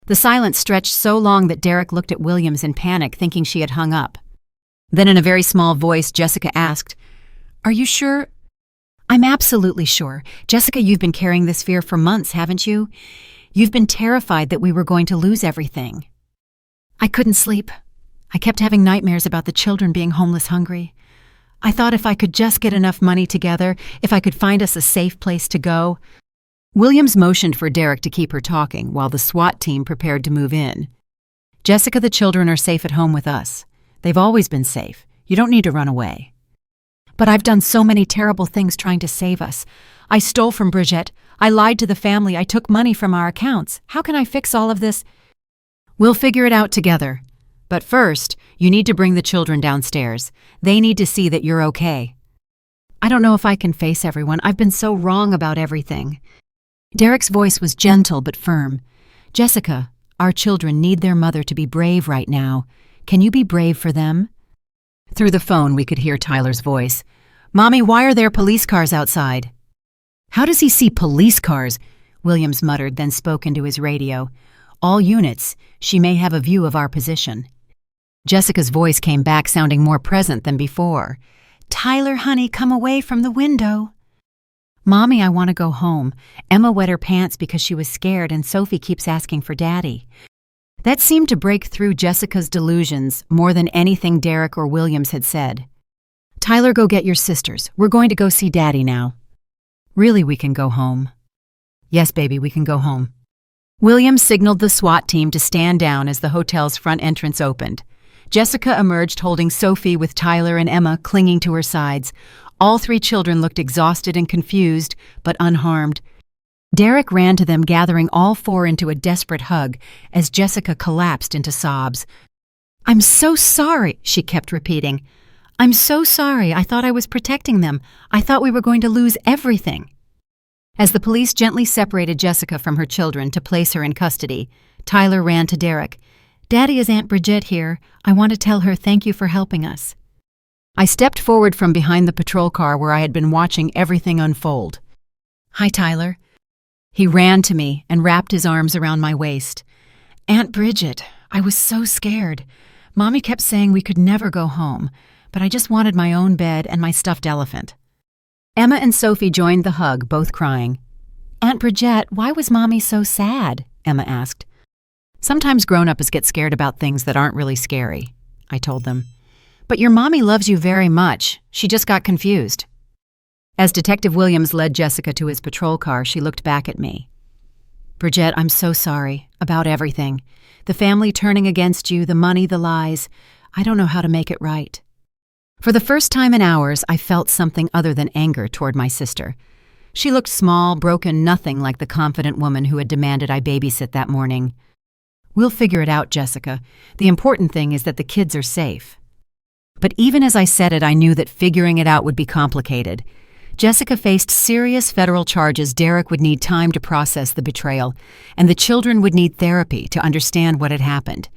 A: The silence stretched so long that Derek looked at Williams in panic, thinking she had hung up. Then in a very small voice, Jessica asked, "Are you sure?" "I'm absolutely sure. Jessica, you've been carrying this fear for months, haven't you? You've been terrified that we were going to lose everything." "I couldn't sleep. I kept having nightmares about the children being homeless, hungry. I thought if I could just get enough money together, if I could find us a safe place to go." Williams motioned for Derek to keep her talking while the SWAT team prepared to move in. "Jessica, the children are safe at home with us. They've always been safe. You don't need to run away." "But I've done so many terrible things trying to save us. I stole from Bridget. I lied to the family. I took money from our accounts. How can I fix all of this?" "We'll figure it out together. But first, you need to bring the children downstairs. They need to see that you're okay." "I don't know if I can face everyone. I've been so wrong about everything." Derek's voice was gentle but firm. "Jessica, our children need their mother to be brave right now. Can you be brave for them?" Through the phone, we could hear Tyler's voice. "Mommy, why are there police cars outside?" "How does he see police cars?" Williams muttered, then spoke into his radio. "All units. She may have a view of our position." Jessica's voice came back sounding more present than before. "Tyler, honey, come away from the window." "Mommy, I want to go home. Emma wet her pants because she was scared and Sophie keeps asking for Daddy." That seemed to break through Jessica's delusions more than anything Derek or Williams had said. "Tyler, go get your sisters. We're going to go see Daddy now." "Really, we can go home?" "Yes, baby, we can go home." Williams signaled the SWAT team to stand down as the hotel's front entrance opened. Jessica emerged holding Sophie with Tyler and Emma clinging to her sides. All three children looked exhausted and confused, but unharmed. Derek ran to them, gathering all four into a desperate hug as Jessica collapsed into sobs. "I'm so sorry," she kept repeating. "I'm so sorry. I thought I was protecting them. I thought we were going to lose everything." As the police gently separated Jessica from her children to place her in custody, Tyler ran to Derek. "Daddy, is Aunt Bridget here? I want to tell her thank you for helping us." I stepped forward from behind the patrol car where I had been watching everything unfold. "Hi, Tyler." He ran to me and wrapped his arms around my waist. "Aunt Bridget, I was so scared. Mommy kept saying we could never go home, but I just wanted my own bed and my stuffed elephant." Emma and Sophie joined the hug, both crying. "Aunt Bridget, why was Mommy so sad?" Emma asked. "Sometimes grown-ups get scared about things that aren't really scary," I told them. "But your mommy loves you very much. She just got confused." As Detective Williams led Jessica to his patrol car, she looked back at me. "Bridget, I'm so sorry about everything. The family turning against you, the money, the lies. I don't know how to make it right." For the first time in hours, I felt something other than anger toward my sister. She looked small, broken, nothing like the confident woman who had demanded I babysit that morning. "We'll figure it out, Jessica. The important thing is that the kids are safe." But even as I said it, I knew that figuring it out would be complicated. Jessica faced serious federal charges. Derek would need time to process the betrayal, and the children would need therapy to understand what had happened.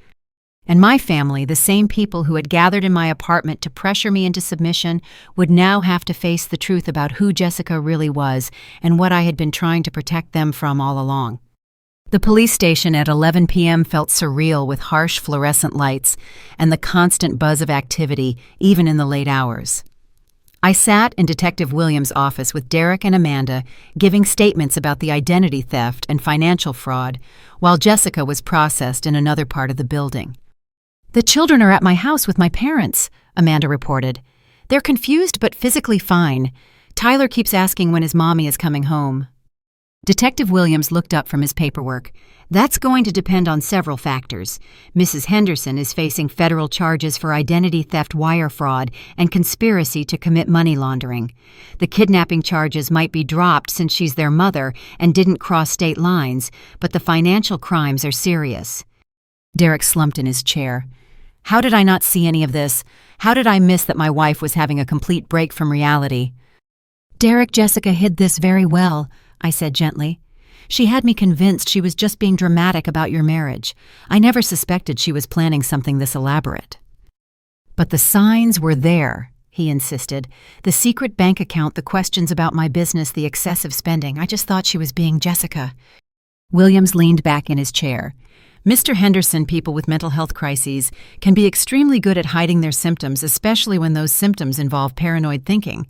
A: And my family, the same people who had gathered in my apartment to pressure me into submission, would now have to face the truth about who Jessica really was and what I had been trying to protect them from all along. The police station at 11 p.m. felt surreal with harsh fluorescent lights and the constant buzz of activity, even in the late hours. I sat in Detective Williams' office with Derek and Amanda, giving statements about the identity theft and financial fraud, while Jessica was processed in another part of the building. "The children are at my house with my parents," Amanda reported. "They're confused but physically fine. Tyler keeps asking when his mommy is coming home." Detective Williams looked up from his paperwork. "That's going to depend on several factors. Mrs. Henderson is facing federal charges for identity theft, wire fraud, and conspiracy to commit money laundering. The kidnapping charges might be dropped since she's their mother and didn't cross state lines, but the financial crimes are serious." Derek slumped in his chair. How did I not see any of this? How did I miss that my wife was having a complete break from reality? "Derek, Jessica hid this very well," I said gently. "She had me convinced she was just being dramatic about your marriage. I never suspected she was planning something this elaborate." "But the signs were there," he insisted. "The secret bank account, the questions about my business, the excessive spending. I just thought she was being Jessica." Williams leaned back in his chair. "Mr. Henderson, people with mental health crises can be extremely good at hiding their symptoms, especially when those symptoms involve paranoid thinking.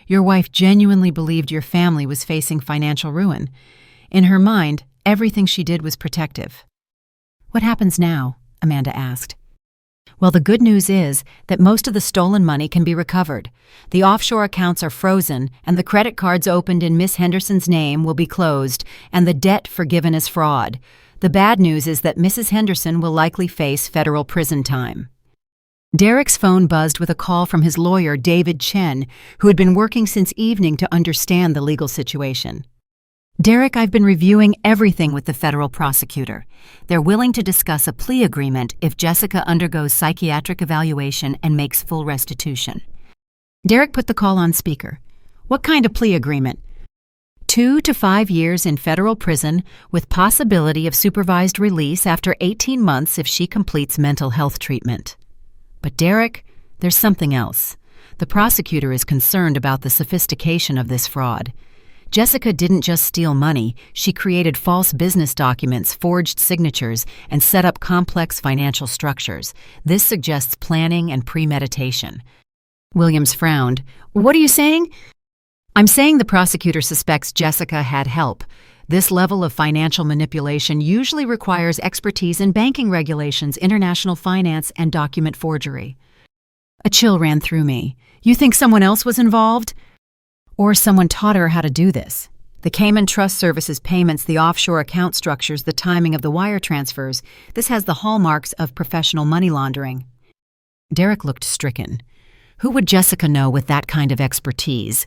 A: Your wife genuinely believed your family was facing financial ruin. In her mind, everything she did was protective." "What happens now?" Amanda asked. "Well, the good news is that most of the stolen money can be recovered. The offshore accounts are frozen, and the credit cards opened in Miss Henderson's name will be closed, and the debt forgiven as fraud. The bad news is that Mrs. Henderson will likely face federal prison time." Derek's phone buzzed with a call from his lawyer, David Chen, who had been working since evening to understand the legal situation. "Derek, I've been reviewing everything with the federal prosecutor. They're willing to discuss a plea agreement if Jessica undergoes psychiatric evaluation and makes full restitution." Derek put the call on speaker. "What kind of plea agreement?" 2 to 5 years in federal prison with possibility of supervised release after 18 months if she completes mental health treatment. But Derek, there's something else. The prosecutor is concerned about the sophistication of this fraud. Jessica didn't just steal money, she created false business documents, forged signatures, and set up complex financial structures. This suggests planning and premeditation. Williams frowned. What are you saying? I'm saying the prosecutor suspects Jessica had help. This level of financial manipulation usually requires expertise in banking regulations, international finance, and document forgery. A chill ran through me. You think someone else was involved? Or someone taught her how to do this. The Cayman Trust Services payments, the offshore account structures, the timing of the wire transfers. This has the hallmarks of professional money laundering. Derek looked stricken. Who would Jessica know with that kind of expertise?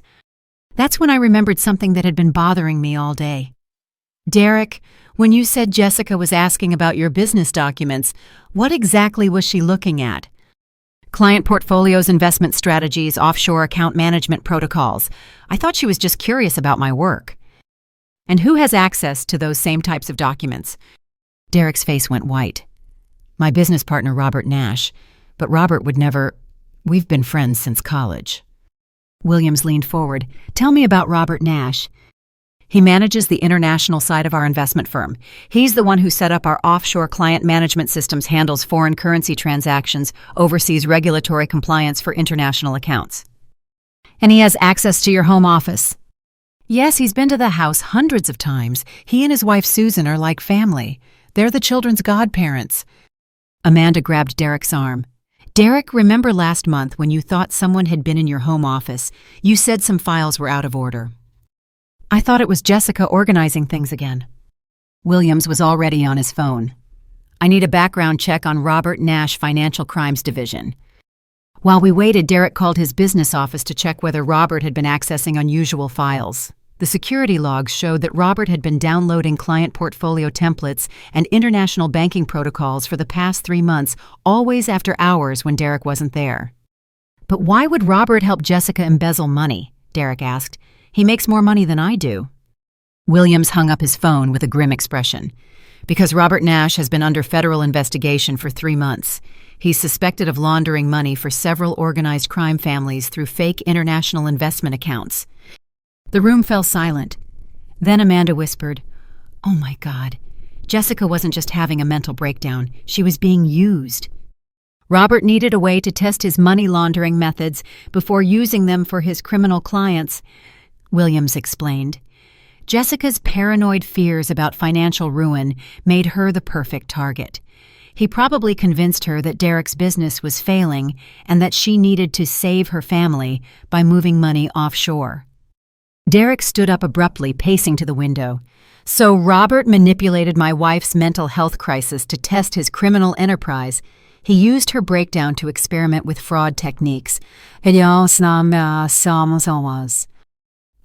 A: That's when I remembered something that had been bothering me all day. Derek, when you said Jessica was asking about your business documents, what exactly was she looking at? Client portfolios, investment strategies, offshore account management protocols. I thought she was just curious about my work. And who has access to those same types of documents? Derek's face went white. My business partner, Robert Nash. But Robert would never... We've been friends since college. Williams leaned forward. Tell me about Robert Nash. He manages the international side of our investment firm. He's the one who set up our offshore client management systems, handles foreign currency transactions, oversees regulatory compliance for international accounts. And he has access to your home office. Yes, he's been to the house hundreds of times. He and his wife Susan are like family. They're the children's godparents. Amanda grabbed Derek's arm. Derek, remember last month when you thought someone had been in your home office? You said some files were out of order. I thought it was Jessica organizing things again. Williams was already on his phone. I need a background check on Robert Nash Financial Crimes Division. While we waited, Derek called his business office to check whether Robert had been accessing unusual files. The security logs showed that Robert had been downloading client portfolio templates and international banking protocols for the past 3 months, always after hours when Derek wasn't there. But why would Robert help Jessica embezzle money? Derek asked. He makes more money than I do. Williams hung up his phone with a grim expression. Because Robert Nash has been under federal investigation for 3 months. He's suspected of laundering money for several organized crime families through fake international investment accounts. The room fell silent. Then Amanda whispered, "Oh my God, Jessica wasn't just having a mental breakdown, she was being used." Robert needed a way to test his money laundering methods before using them for his criminal clients, Williams explained. Jessica's paranoid fears about financial ruin made her the perfect target. He probably convinced her that Derek's business was failing and that she needed to save her family by moving money offshore. Derek stood up abruptly, pacing to the window. So Robert manipulated my wife's mental health crisis to test his criminal enterprise. He used her breakdown to experiment with fraud techniques. It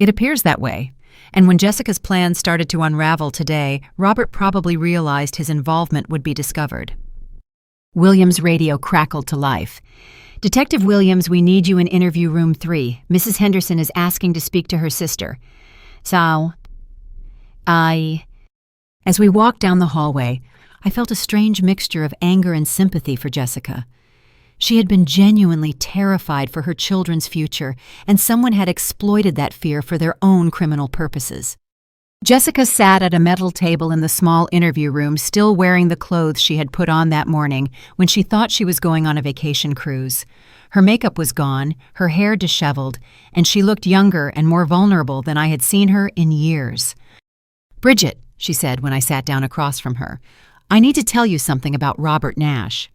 A: appears that way. And when Jessica's plans started to unravel today, Robert probably realized his involvement would be discovered. Williams' radio crackled to life. Detective Williams, we need you in interview room 3. Mrs. Henderson is asking to speak to her sister. As we walked down the hallway, I felt a strange mixture of anger and sympathy for Jessica. She had been genuinely terrified for her children's future, and someone had exploited that fear for their own criminal purposes. Jessica sat at a metal table in the small interview room, still wearing the clothes she had put on that morning when she thought she was going on a vacation cruise. Her makeup was gone, her hair disheveled, and she looked younger and more vulnerable than I had seen her in years. "Bridget," she said when I sat down across from her, "I need to tell you something about Robert Nash."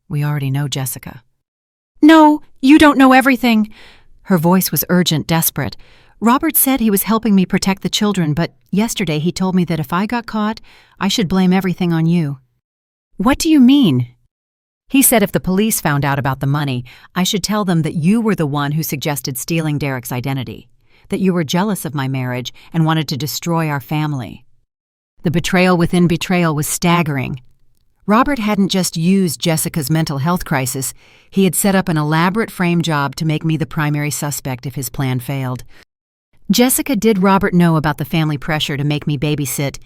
A: "We already know, Jessica." "No, you don't know everything." Her voice was urgent, desperate. "Robert said he was helping me protect the children, but yesterday he told me that if I got caught, I should blame everything on you." "What do you mean?" "He said if the police found out about the money, I should tell them that you were the one who suggested stealing Derek's identity, that you were jealous of my marriage and wanted to destroy our family." The betrayal within betrayal was staggering. Robert hadn't just used Jessica's mental health crisis, he had set up an elaborate frame job to make me the primary suspect if his plan failed. Jessica, did Robert know about the family pressure to make me babysit?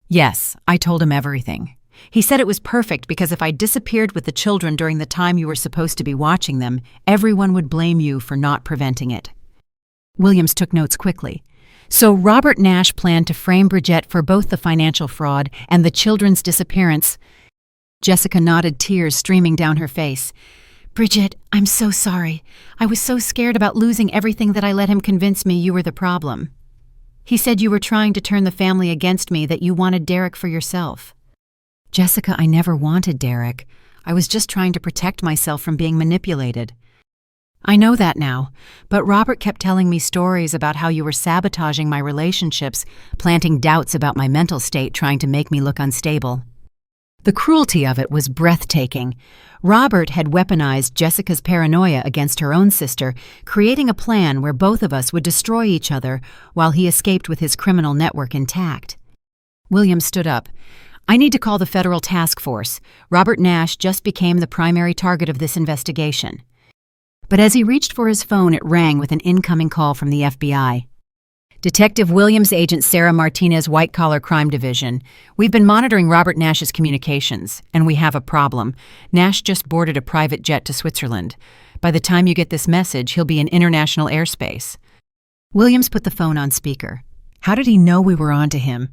A: Yes, I told him everything. He said it was perfect because if I disappeared with the children during the time you were supposed to be watching them, everyone would blame you for not preventing it. Williams took notes quickly. So Robert Nash planned to frame Bridget for both the financial fraud and the children's disappearance. Jessica nodded, tears streaming down her face. Bridget, I'm so sorry. I was so scared about losing everything that I let him convince me you were the problem. He said you were trying to turn the family against me, that you wanted Derek for yourself. Jessica, I never wanted Derek. I was just trying to protect myself from being manipulated. I know that now, but Robert kept telling me stories about how you were sabotaging my relationships, planting doubts about my mental state, trying to make me look unstable. The cruelty of it was breathtaking. Robert had weaponized Jessica's paranoia against her own sister, creating a plan where both of us would destroy each other while he escaped with his criminal network intact. William stood up. I need to call the federal task force. Robert Nash just became the primary target of this investigation. But as he reached for his phone, it rang with an incoming call from the FBI. Detective Williams, Agent Sarah Martinez, White Collar Crime Division. We've been monitoring Robert Nash's communications, and we have a problem. Nash just boarded a private jet to Switzerland. By the time you get this message, he'll be in international airspace. Williams put the phone on speaker. How did he know we were on to him?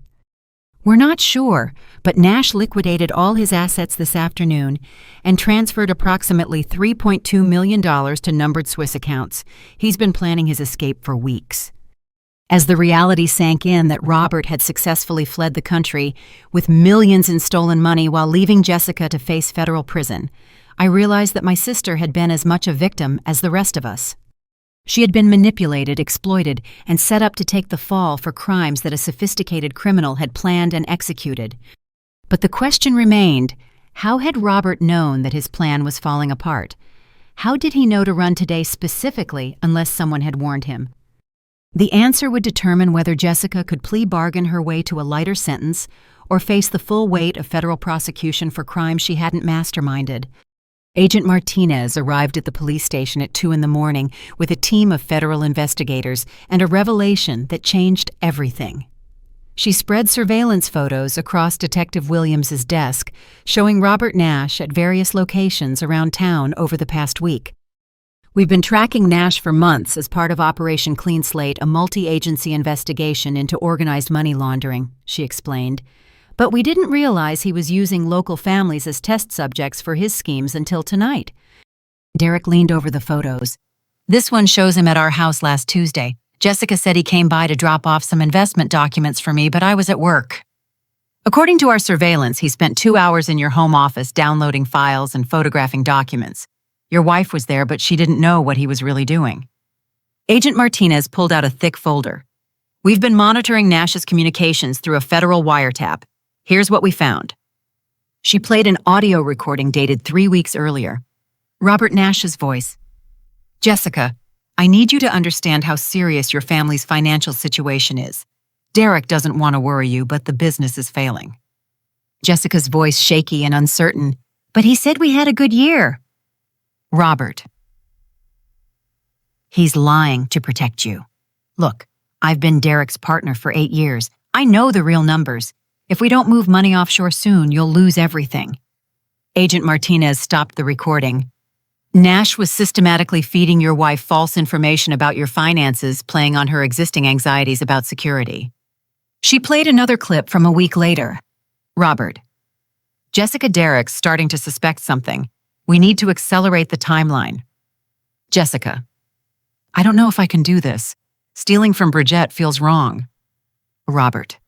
A: We're not sure, but Nash liquidated all his assets this afternoon and transferred approximately $3.2 million to numbered Swiss accounts. He's been planning his escape for weeks. As the reality sank in that Robert had successfully fled the country with millions in stolen money while leaving Jessica to face federal prison, I realized that my sister had been as much a victim as the rest of us. She had been manipulated, exploited, and set up to take the fall for crimes that a sophisticated criminal had planned and executed. But the question remained, how had Robert known that his plan was falling apart? How did he know to run today specifically unless someone had warned him? The answer would determine whether Jessica could plea bargain her way to a lighter sentence or face the full weight of federal prosecution for crimes she hadn't masterminded. Agent Martinez arrived at the police station at 2 a.m. with a team of federal investigators and a revelation that changed everything. She spread surveillance photos across Detective Williams's desk, showing Robert Nash at various locations around town over the past week. We've been tracking Nash for months as part of Operation Clean Slate, a multi-agency investigation into organized money laundering, she explained. But we didn't realize he was using local families as test subjects for his schemes until tonight. Derek leaned over the photos. This one shows him at our house last Tuesday. Jessica said he came by to drop off some investment documents for me, but I was at work. According to our surveillance, he spent 2 hours in your home office downloading files and photographing documents. Your wife was there, but she didn't know what he was really doing. Agent Martinez pulled out a thick folder. We've been monitoring Nash's communications through a federal wiretap. Here's what we found. She played an audio recording dated 3 weeks earlier. Robert Nash's voice. Jessica, I need you to understand how serious your family's financial situation is. Derek doesn't want to worry you, but the business is failing. Jessica's voice shaky and uncertain. But he said we had a good year. Robert. He's lying to protect you. Look, I've been Derek's partner for 8 years. I know the real numbers. If we don't move money offshore soon, you'll lose everything. Agent Martinez stopped the recording. Nash was systematically feeding your wife false information about your finances, playing on her existing anxieties about security. She played another clip from a week later. Robert. Jessica, Derek's starting to suspect something. We need to accelerate the timeline. Jessica. I don't know if I can do this. Stealing from Bridget feels wrong. Robert.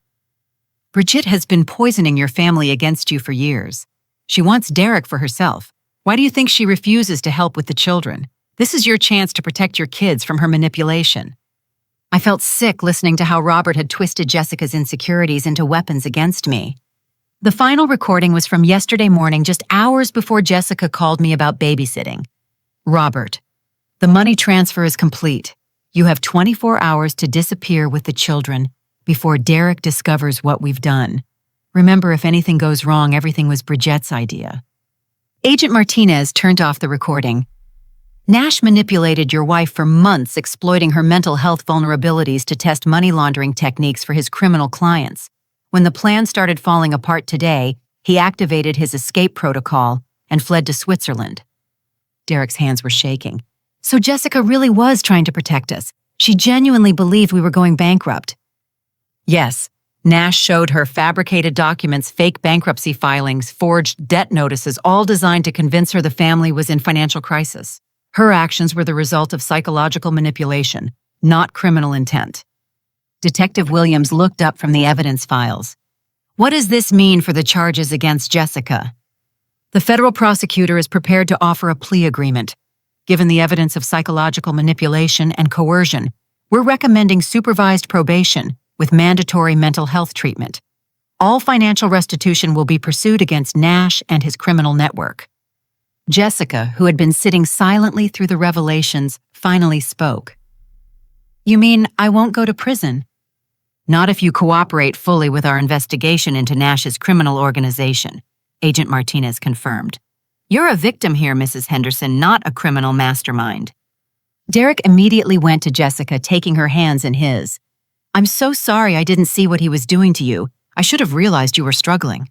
A: Bridget has been poisoning your family against you for years. She wants Derek for herself. Why do you think she refuses to help with the children? This is your chance to protect your kids from her manipulation. I felt sick listening to how Robert had twisted Jessica's insecurities into weapons against me. The final recording was from yesterday morning, just hours before Jessica called me about babysitting. Robert, the money transfer is complete. You have 24 hours to disappear with the children before Derek discovers what we've done. Remember, if anything goes wrong, everything was Bridget's idea. Agent Martinez turned off the recording. Nash manipulated your wife for months, exploiting her mental health vulnerabilities to test money laundering techniques for his criminal clients. When the plan started falling apart today, he activated his escape protocol and fled to Switzerland. Derek's hands were shaking. So Jessica really was trying to protect us. She genuinely believed we were going bankrupt. Yes, Nash showed her fabricated documents, fake bankruptcy filings, forged debt notices, all designed to convince her the family was in financial crisis. Her actions were the result of psychological manipulation, not criminal intent. Detective Williams looked up from the evidence files. What does this mean for the charges against Jessica? The federal prosecutor is prepared to offer a plea agreement. Given the evidence of psychological manipulation and coercion, we're recommending supervised probation with mandatory mental health treatment. All financial restitution will be pursued against Nash and his criminal network. Jessica, who had been sitting silently through the revelations, finally spoke. You mean I won't go to prison? Not if you cooperate fully with our investigation into Nash's criminal organization, Agent Martinez confirmed. You're a victim here, Mrs. Henderson, not a criminal mastermind. Derek immediately went to Jessica, taking her hands in his. I'm so sorry I didn't see what he was doing to you. I should have realized you were struggling.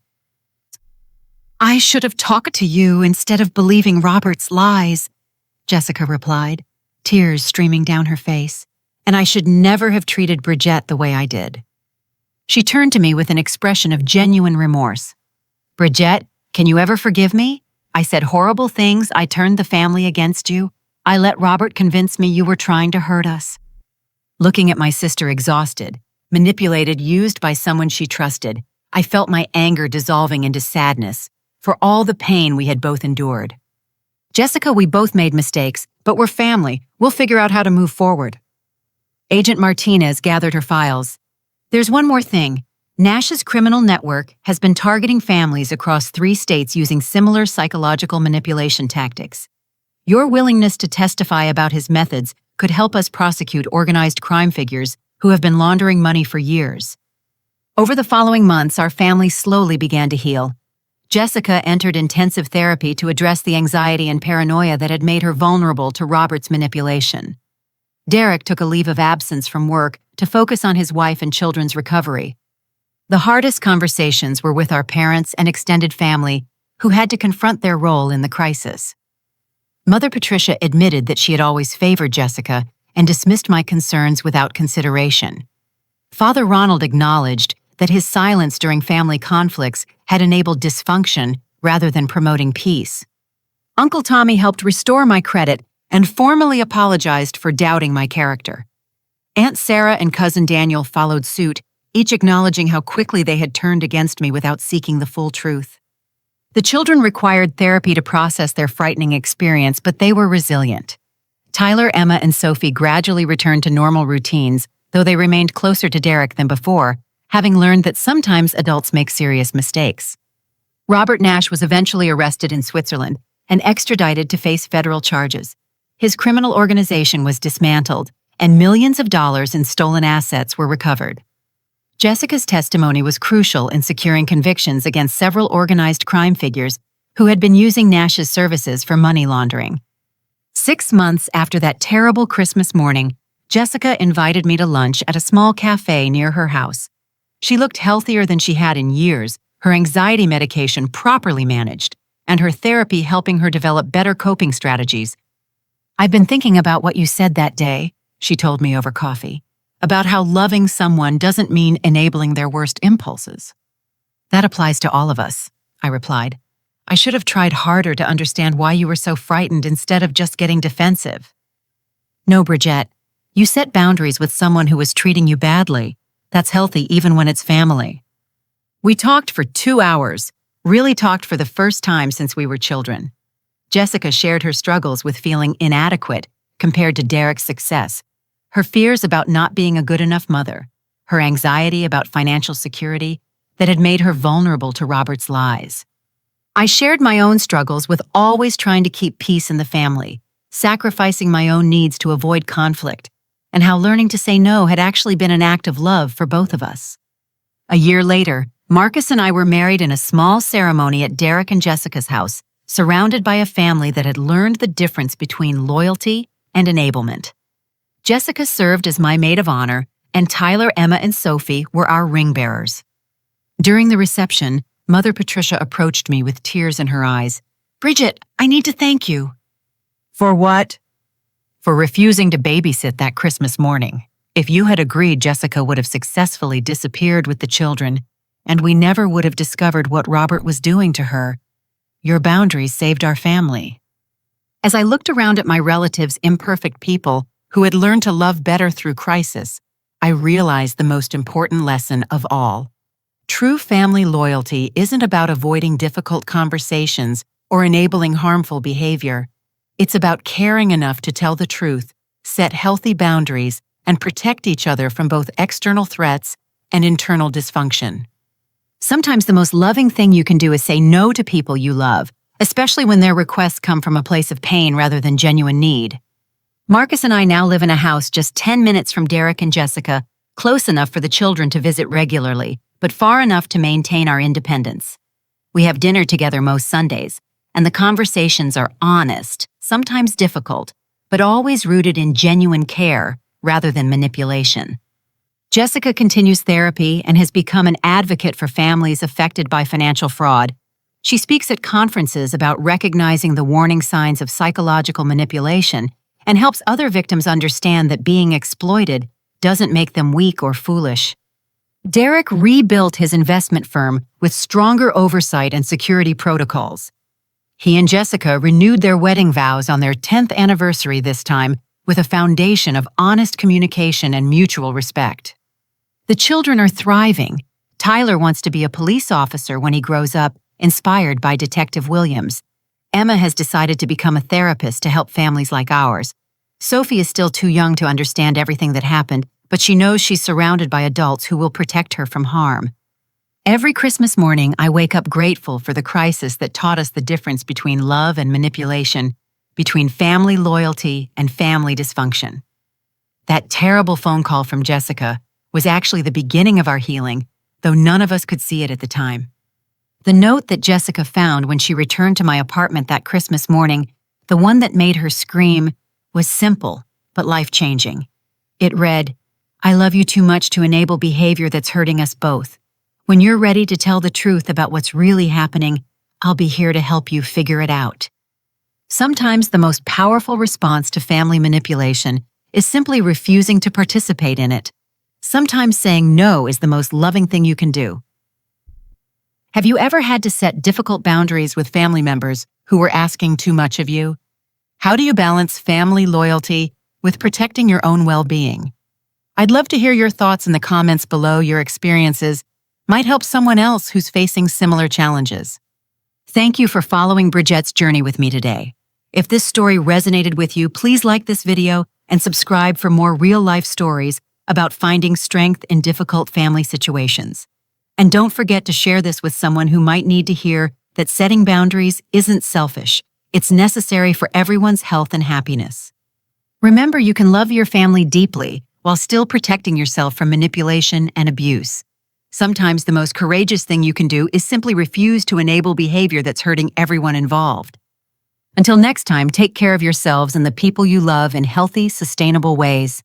A: I should have talked to you instead of believing Robert's lies, Jessica replied, tears streaming down her face. And I should never have treated Bridget the way I did. She turned to me with an expression of genuine remorse. Bridget, can you ever forgive me? I said horrible things. I turned the family against you. I let Robert convince me you were trying to hurt us. Looking at my sister exhausted, manipulated, used by someone she trusted, I felt my anger dissolving into sadness for all the pain we had both endured. Jessica, we both made mistakes, but we're family. We'll figure out how to move forward. Agent Martinez gathered her files. There's one more thing. Nash's criminal network has been targeting families across 3 states using similar psychological manipulation tactics. Your willingness to testify about his methods could help us prosecute organized crime figures who have been laundering money for years. Over the following months, our family slowly began to heal. Jessica entered intensive therapy to address the anxiety and paranoia that had made her vulnerable to Robert's manipulation. Derek took a leave of absence from work to focus on his wife and children's recovery. The hardest conversations were with our parents and extended family, who had to confront their role in the crisis. Mother Patricia admitted that she had always favored Jessica and dismissed my concerns without consideration. Father Ronald acknowledged that his silence during family conflicts had enabled dysfunction rather than promoting peace. Uncle Tommy helped restore my credit and formally apologized for doubting my character. Aunt Sarah and Cousin Daniel followed suit, each acknowledging how quickly they had turned against me without seeking the full truth. The children required therapy to process their frightening experience, but they were resilient. Tyler, Emma, and Sophie gradually returned to normal routines, though they remained closer to Derek than before, having learned that sometimes adults make serious mistakes. Robert Nash was eventually arrested in Switzerland and extradited to face federal charges. His criminal organization was dismantled, and millions of dollars in stolen assets were recovered. Jessica's testimony was crucial in securing convictions against several organized crime figures who had been using Nash's services for money laundering. 6 months after that terrible Christmas morning, Jessica invited me to lunch at a small cafe near her house. She looked healthier than she had in years, her anxiety medication properly managed, and her therapy helping her develop better coping strategies. I've been thinking about what you said that day, she told me over coffee, about how loving someone doesn't mean enabling their worst impulses. That applies to all of us, I replied. I should have tried harder to understand why you were so frightened instead of just getting defensive. No, Bridget, you set boundaries with someone who was treating you badly. That's healthy even when it's family. We talked for 2 hours, really talked for the first time since we were children. Jessica shared her struggles with feeling inadequate compared to Derek's success, her fears about not being a good enough mother, her anxiety about financial security that had made her vulnerable to Robert's lies. I shared my own struggles with always trying to keep peace in the family, sacrificing my own needs to avoid conflict, and how learning to say no had actually been an act of love for both of us. A year later, Marcus and I were married in a small ceremony at Derek and Jessica's house, surrounded by a family that had learned the difference between loyalty and enablement. Jessica served as my maid of honor, and Tyler, Emma, and Sophie were our ring bearers. During the reception, Mother Patricia approached me with tears in her eyes. "Bridget, I need to thank you." "For what?" "For refusing to babysit that Christmas morning. If you had agreed, Jessica would have successfully disappeared with the children, and we never would have discovered what Robert was doing to her. Your boundaries saved our family." As I looked around at my relatives' imperfect people who had learned to love better through crisis, I realized the most important lesson of all. True family loyalty isn't about avoiding difficult conversations or enabling harmful behavior. It's about caring enough to tell the truth, set healthy boundaries, and protect each other from both external threats and internal dysfunction. Sometimes the most loving thing you can do is say no to people you love, especially when their requests come from a place of pain rather than genuine need. Marcus and I now live in a house just 10 minutes from Derek and Jessica, close enough for the children to visit regularly, but far enough to maintain our independence. We have dinner together most Sundays, and the conversations are honest, sometimes difficult, but always rooted in genuine care rather than manipulation. Jessica continues therapy and has become an advocate for families affected by financial fraud. She speaks at conferences about recognizing the warning signs of psychological manipulation and helps other victims understand that being exploited doesn't make them weak or foolish. Derek rebuilt his investment firm with stronger oversight and security protocols. He and Jessica renewed their wedding vows on their 10th anniversary this time with a foundation of honest communication and mutual respect. The children are thriving. Tyler wants to be a police officer when he grows up, inspired by Detective Williams. Emma has decided to become a therapist to help families like ours. Sophie is still too young to understand everything that happened, but she knows she's surrounded by adults who will protect her from harm. Every Christmas morning, I wake up grateful for the crisis that taught us the difference between love and manipulation, between family loyalty and family dysfunction. That terrible phone call from Jessica was actually the beginning of our healing, though none of us could see it at the time. The note that Jessica found when she returned to my apartment that Christmas morning, the one that made her scream, was simple but life-changing. It read, "I love you too much to enable behavior that's hurting us both. When you're ready to tell the truth about what's really happening, I'll be here to help you figure it out." Sometimes the most powerful response to family manipulation is simply refusing to participate in it. Sometimes saying no is the most loving thing you can do. Have you ever had to set difficult boundaries with family members who were asking too much of you? How do you balance family loyalty with protecting your own well-being? I'd love to hear your thoughts in the comments below. Your experiences might help someone else who's facing similar challenges. Thank you for following Bridget's journey with me today. If this story resonated with you, please like this video and subscribe for more real-life stories about finding strength in difficult family situations. And don't forget to share this with someone who might need to hear that setting boundaries isn't selfish. It's necessary for everyone's health and happiness. Remember, you can love your family deeply while still protecting yourself from manipulation and abuse. Sometimes the most courageous thing you can do is simply refuse to enable behavior that's hurting everyone involved. Until next time, take care of yourselves and the people you love in healthy, sustainable ways.